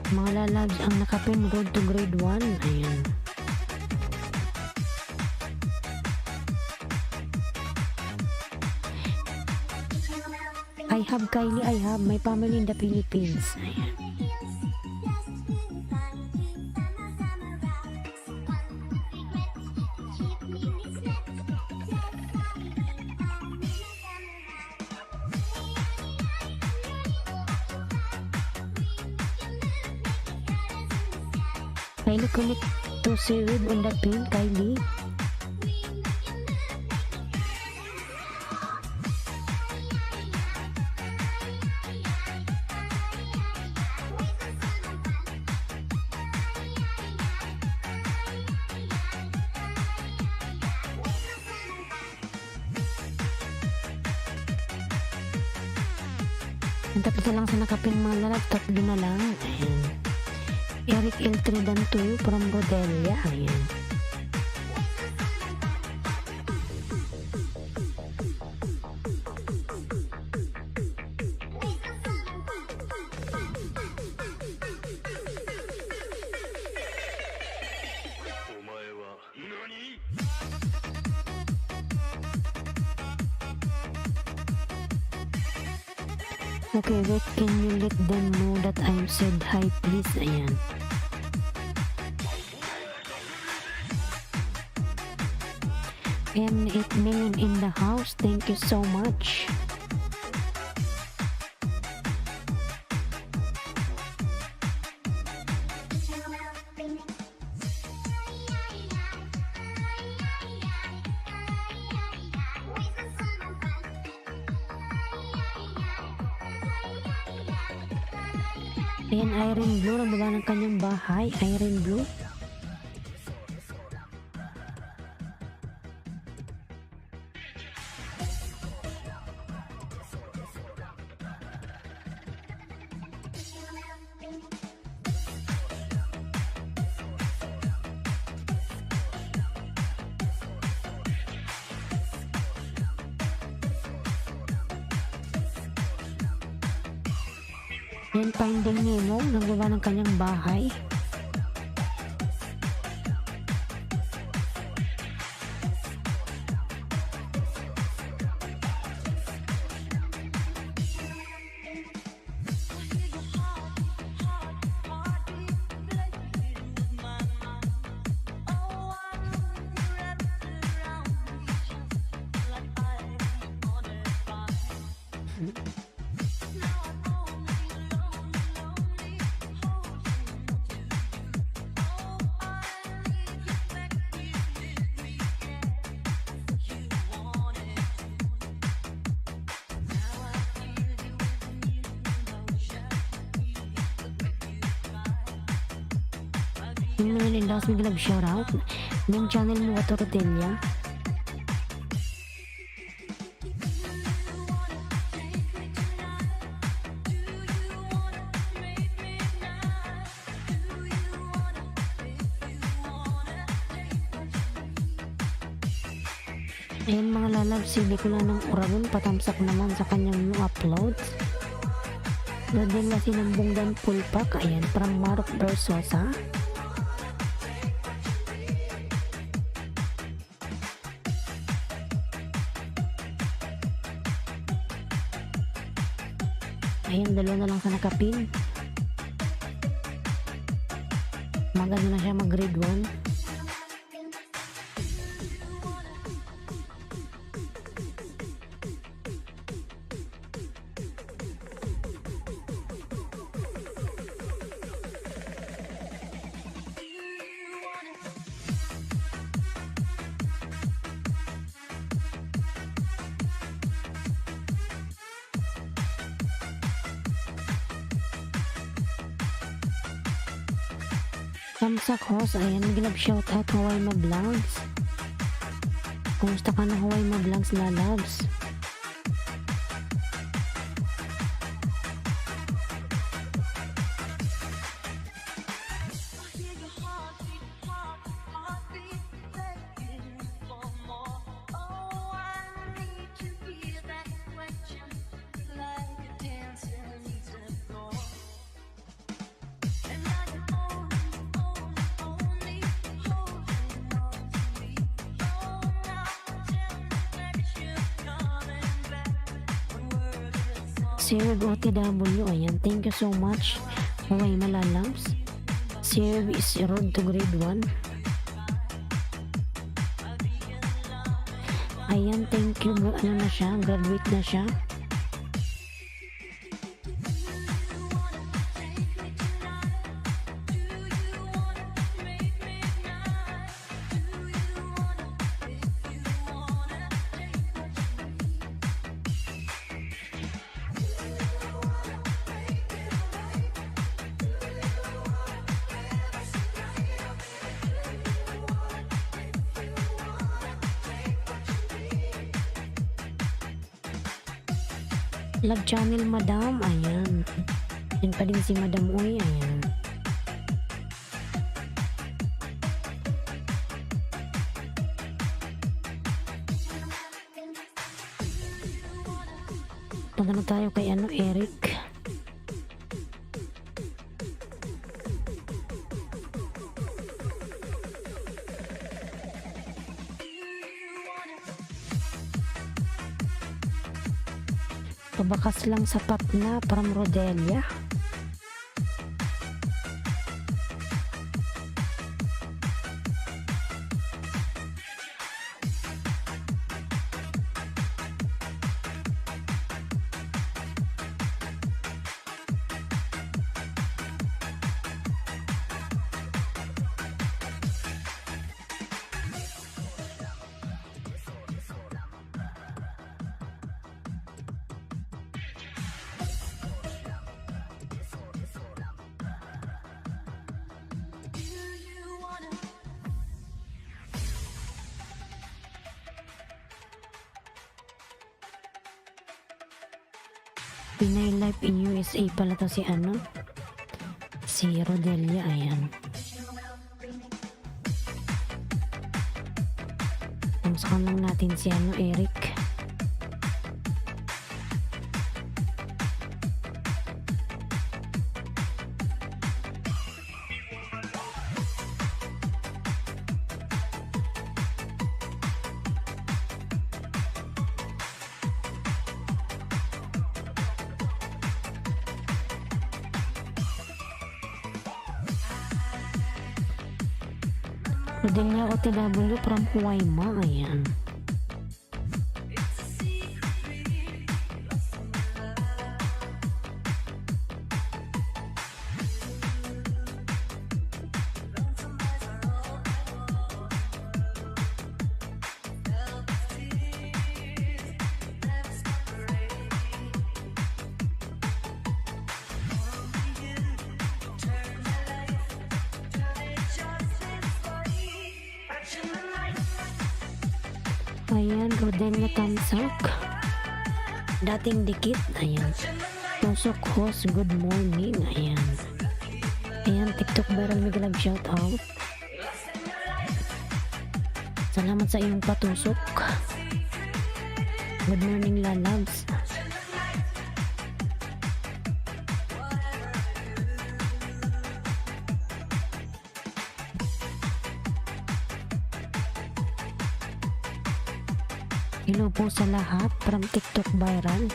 Mga lalabs ang nakapin road to grade 1. Ayan. I have Kylie, I have my family in the Philippines. Ayan. Kylie, connect to seaweed on the pin, Kylie. Ang tapos na lang sa nakapin mga lalab, tatlo na lang. Ayan. Eric L3 dan to from Rodelia. Ayan. Okay, wait, can you let them know that I said hi please? Ayan. And 8 million in the house. Thank you so much. Ayan, Irene Blue, nababa ng kanyang bahay. Irene Blue. Yan, Finding Nemo, nagbaba ng kanyang bahay. Yung mga nilas, may love shoutout. Yung channel mo, Wato Rodelia. Ayan mga lalab, sili ko lang ng Uragon, patamsak naman sa kanyang new uploads. Rodelia Sinambong Dan Pulpak, ayan, from Marok Versosa. Ayan, dalawa na lang sa nakapin. Magano na siya mag grade 1. Samsak Host, ayan, mag-love shoutout Hawaii Mablangs. Kumusta ka na Hawaii Mablangs, lalabs? Sir OTW, ayan, thank you so much. Hawaii Malalabs. Sir is road to grade 1. Ayan, thank you. Ano na siya? Graduate na siya. Love channel Madam, ayan. Yan pa din si Madam Uy, ayan. Punta na tayo kay Eric. Pabakas lang sapat na from Rodelia. Pinay Life in USA pala to si si Rodelia, ayan. Tamusakan lang natin si Eric. Rodelia OTW from Hawaii Ma, ayan. Turn my life, turn it just Ayan, Rodelia Tamsak. Dating dikit. Ayan. Tusok host, good morning. Ayan. Ayan, TikTok viral Miguel shout out. Salamat sa iyong patusok. Good morning, lalabs. Hello po sa lahat from TikTok viral.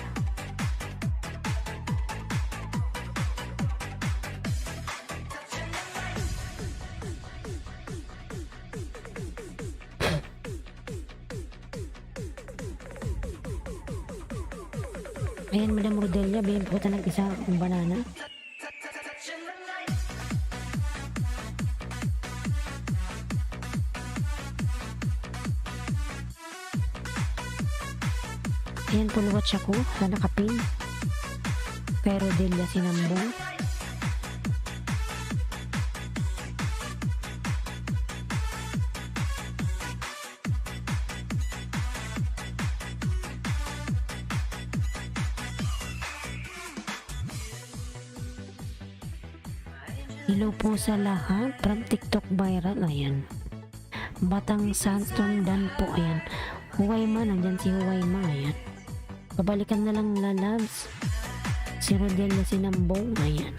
Ayan, Madam Rodelia, bigyan po ng isa ng banana. Ayan, puluwatch ako sa nakapin. Pero Delia Sinambong. Hello po sa lahat from TikTok viral. Ayan. Batang Sandstorm Dan po. Ayan. Huway man. Nandyan si Huway man. Ayan. Babalikan na lang lalabs. Si Rodelia Sinambong. Ayan.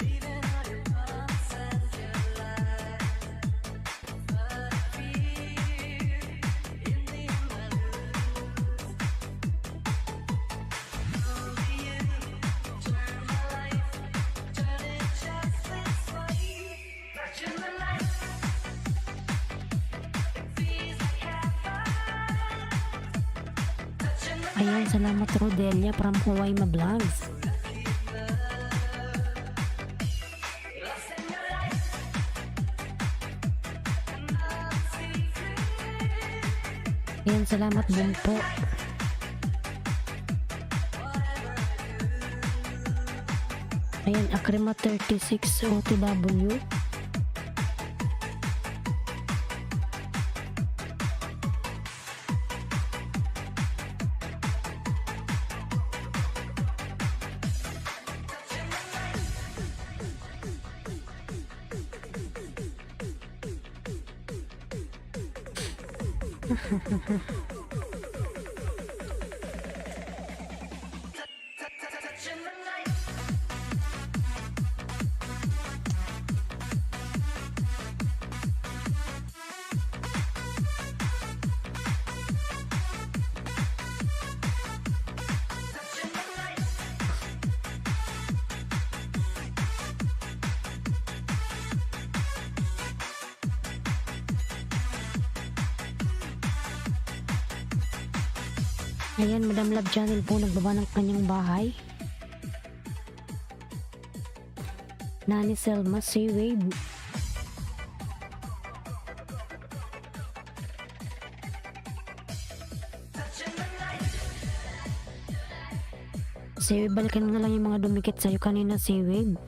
Ayan, salamat Rodelia from Huway Vlogs. Ayan, salamat din po. Ayan, Akrima 36 OTW. Ayan, Madam Love Channel po nagbaba ng kanyang bahay. Nani Selma, Seawave. Seawave, balikan mo na lang yung mga dumikit sa'yo kanina, Seawave.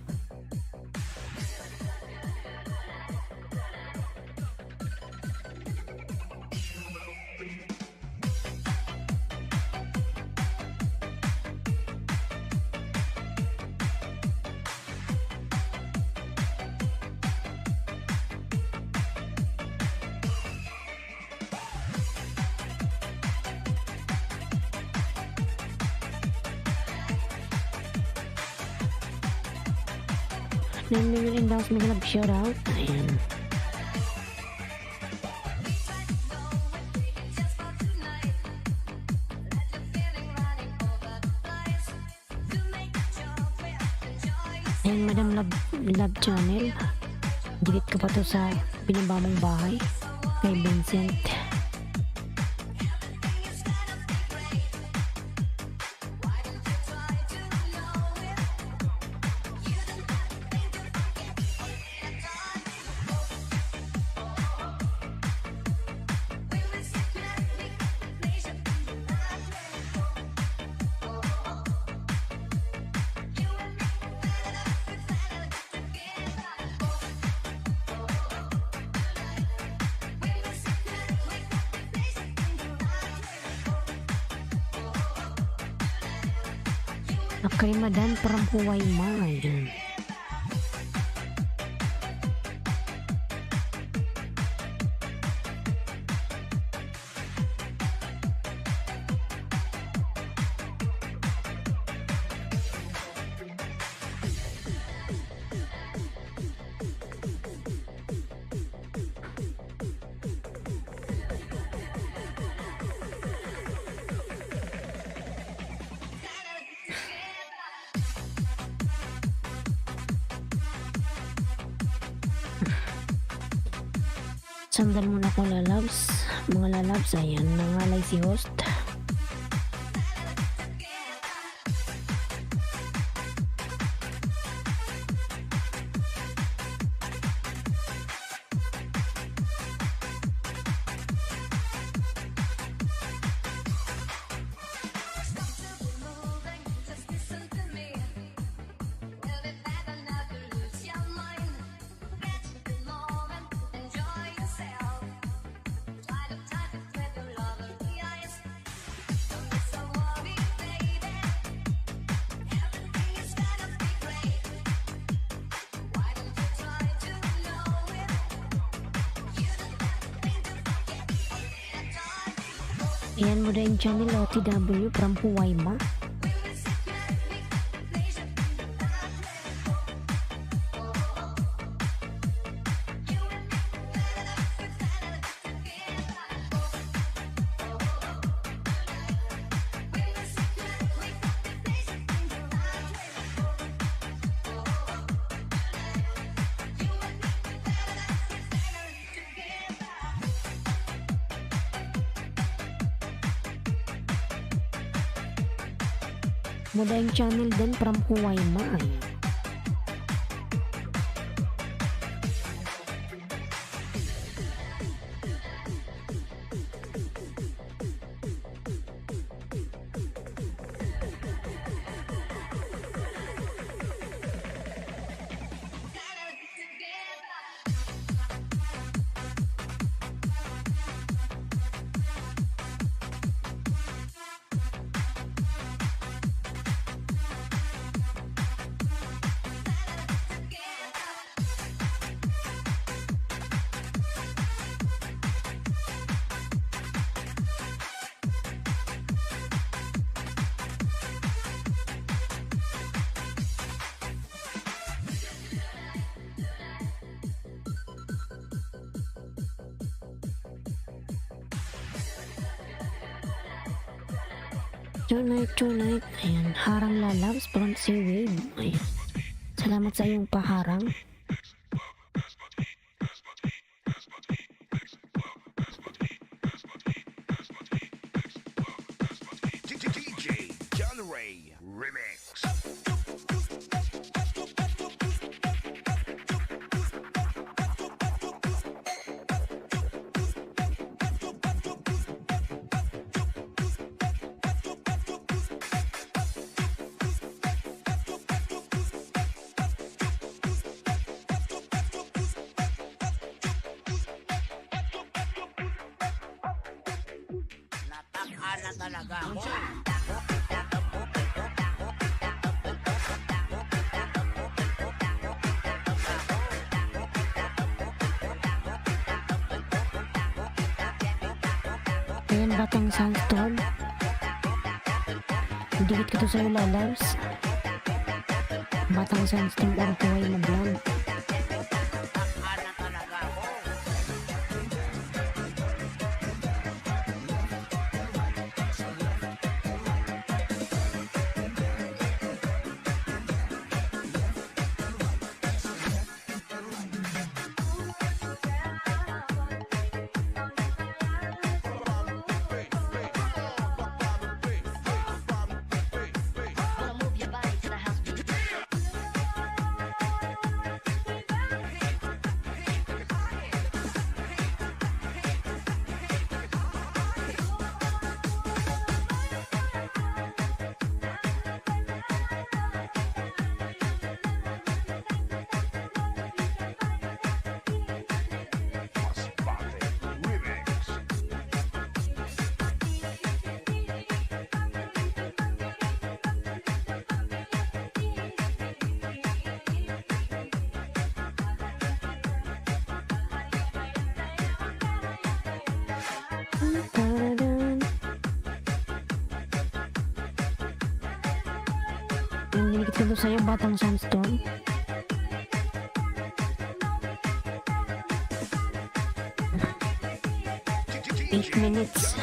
Then we will endorse me love shout out. Ayan. Ayan, Madam Love Channel. Dikit ka pa to sa binaba mong bahay kay Vincent. Akrimadan from Huway Mine. Sandal muna ko lalabs. Mga lalabs, ayan, nangalay si host. Just listen to me. We'll be back enough to lose your mind. Catch the moment, enjoy yourself. Try to time it with your love in the eyes. Don't be so worried, baby. Everything is gonna be great. Why don't you try to know it? You don't have to think to forget. Only the time. Ayan mo din channel OTW from Huway Ma. Mudahing channel din from Huway Ma. Tonight. Ayan, harang lalabs from Seawave. Ayan. Salamat sa iyong paharang. DJ John Ray Remix. Natakal na talaga ako. Ayan, Batang Sandstorm. Dikit ko to sa'yo lalabs. Batang Sandstorm or Huway Ma vlog. Natakal na talaga ako. Wanna move your body to the house beat. Saludo sa'yo, Batang Sandstorm. 8 minutes.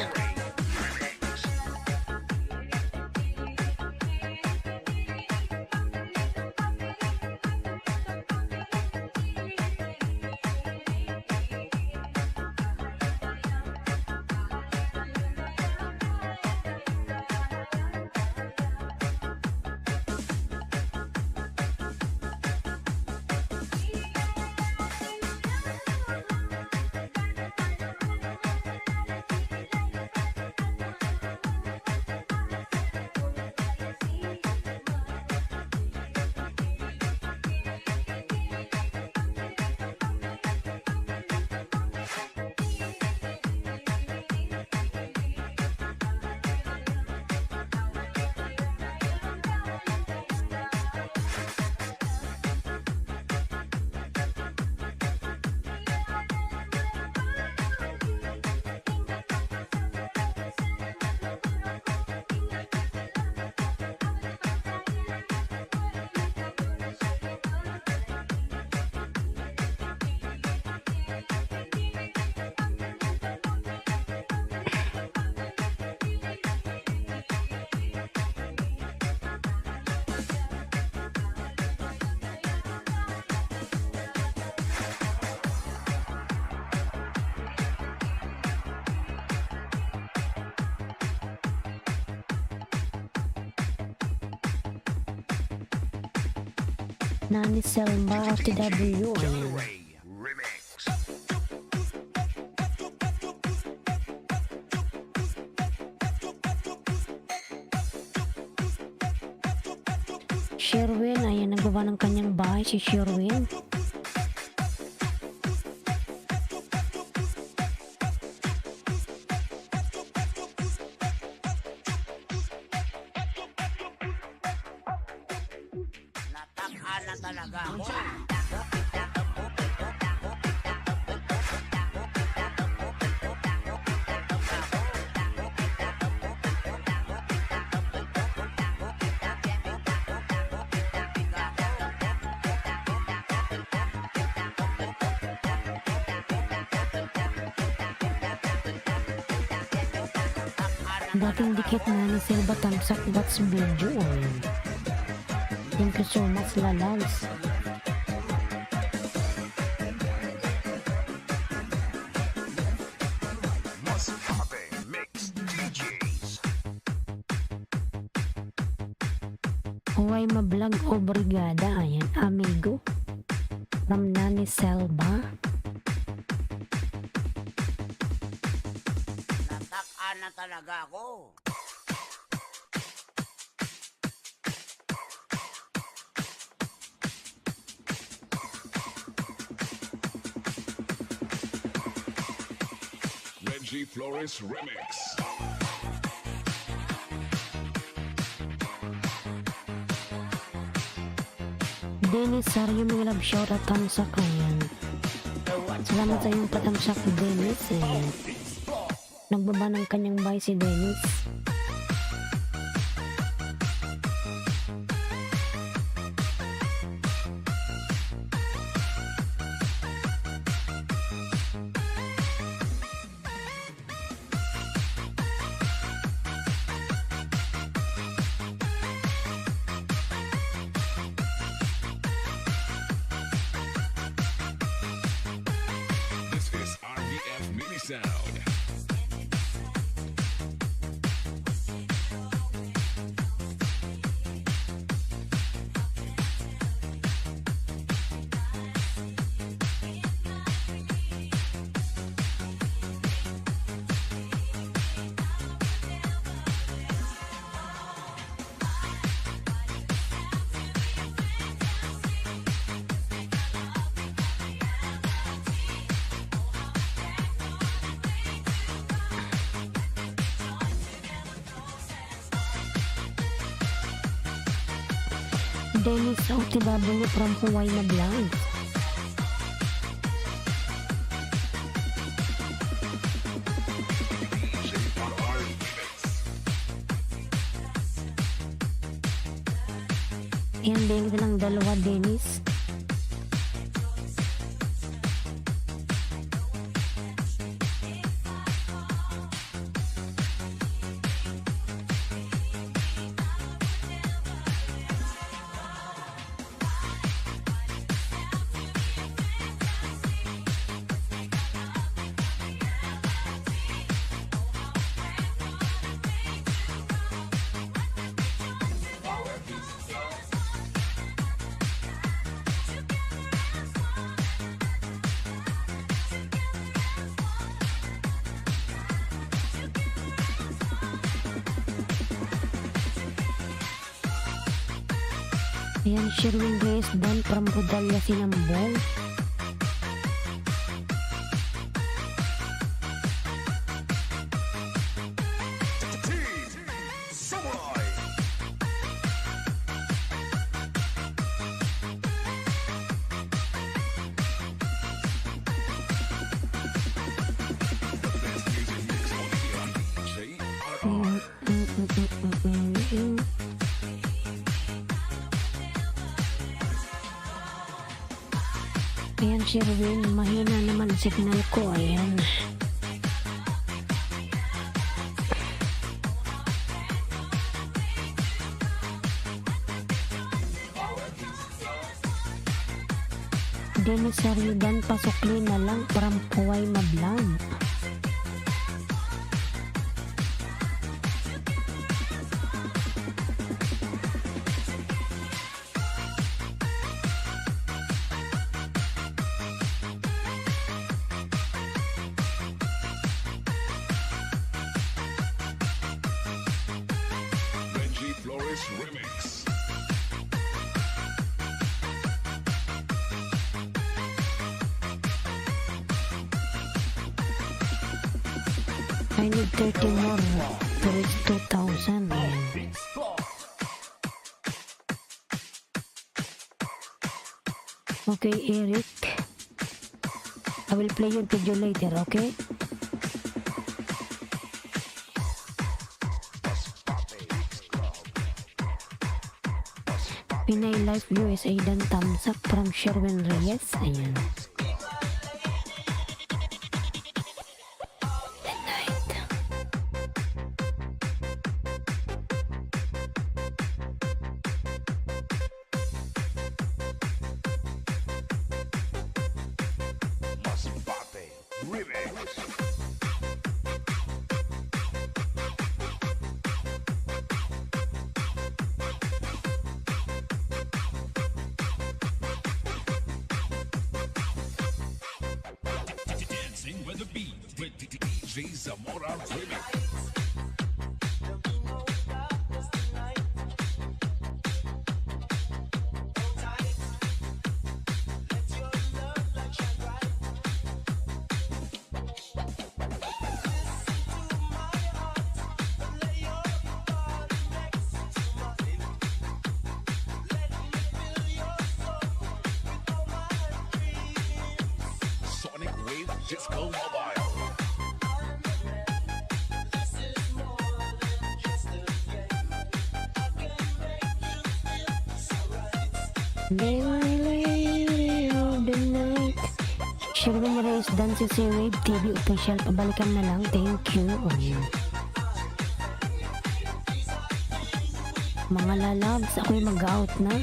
Nani Selma TW. Remix. Sherwin, ayan, nagawa ng kanyang bahay si Sherwin. Natakhan na talaga ako. Dating dikit na ni Silva Tamsak Bats Video. Thank you so much, Lalals. What's poppin'? Mix DJs. Huwag ma-vlog o brigada. Ayan, amigo. From Nani Selva. Natakhan na talaga ako. Reggie Flores Remix. Dennis Sario, mga love shoutout Tamsak. Ayan. Salamat sa iyong patamsak, Dennis. Ayan. Nagbaba ng kanyang bahay si Dennis. This is RBF Mini Sound. Dennis sa OTW from Hawaii na vlog. DJ RR Remix. Yan, bigyan kita ng dalawa, Dennis. Ayan, Sherwin Reyes Dan from Rodalla Sinambol. Samurai. Ayan, Sherwin, mahina naman signal ko. Ayan. Dennis Saridan, pasukli na lang from Puway Mablang. Benji Flores Remix. I need 30 more to reach 2,000. Ayan. Okay, Eric. I will play your video later, okay? Pinay Life USA Dan Tamsak from Sherwin Reyes. Ayan. Midnight. Masbate Remix. Dancing with the beat with DJ Zamora Remix. Sonic Wave Disco Mobile. Lady of the night. Sherwin Reyes Dan si Wave TV official. Pabalikan na lang. Thank you. Ayan. Mga lalabs, ako'y mag-out na.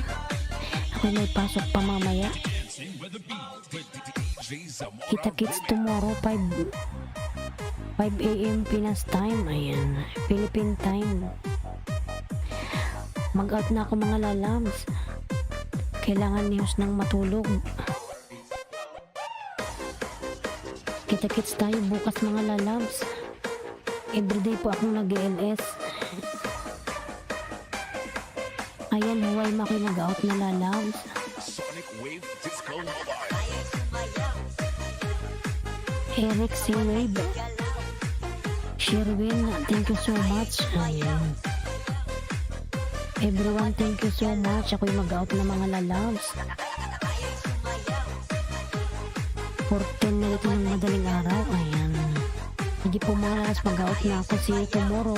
Ako'y may pasok pa mamaya. Dancing with the beat with DJ Zamora Kita-kits tomorrow 5 a.m. Pinas time. Ayan. Philippine time. Mag-out na ako mga lalabs. Kailangan news ng matulog. Kita-kits tayo bukas mga lalabs. Everyday po akong nag-LS. Ayan, huwag mako'y nag-out na lalabs. Sonic Wave Disco Mobile. Eric C. Wave. Sherwin, thank you so much. Ayan. Everyone, thank you so much. Ako'y mag-out na mga lalabs. 14 na dito ng madaling araw. Ayan. Hindi po mga lalabs, mag-out na ako. See you tomorrow.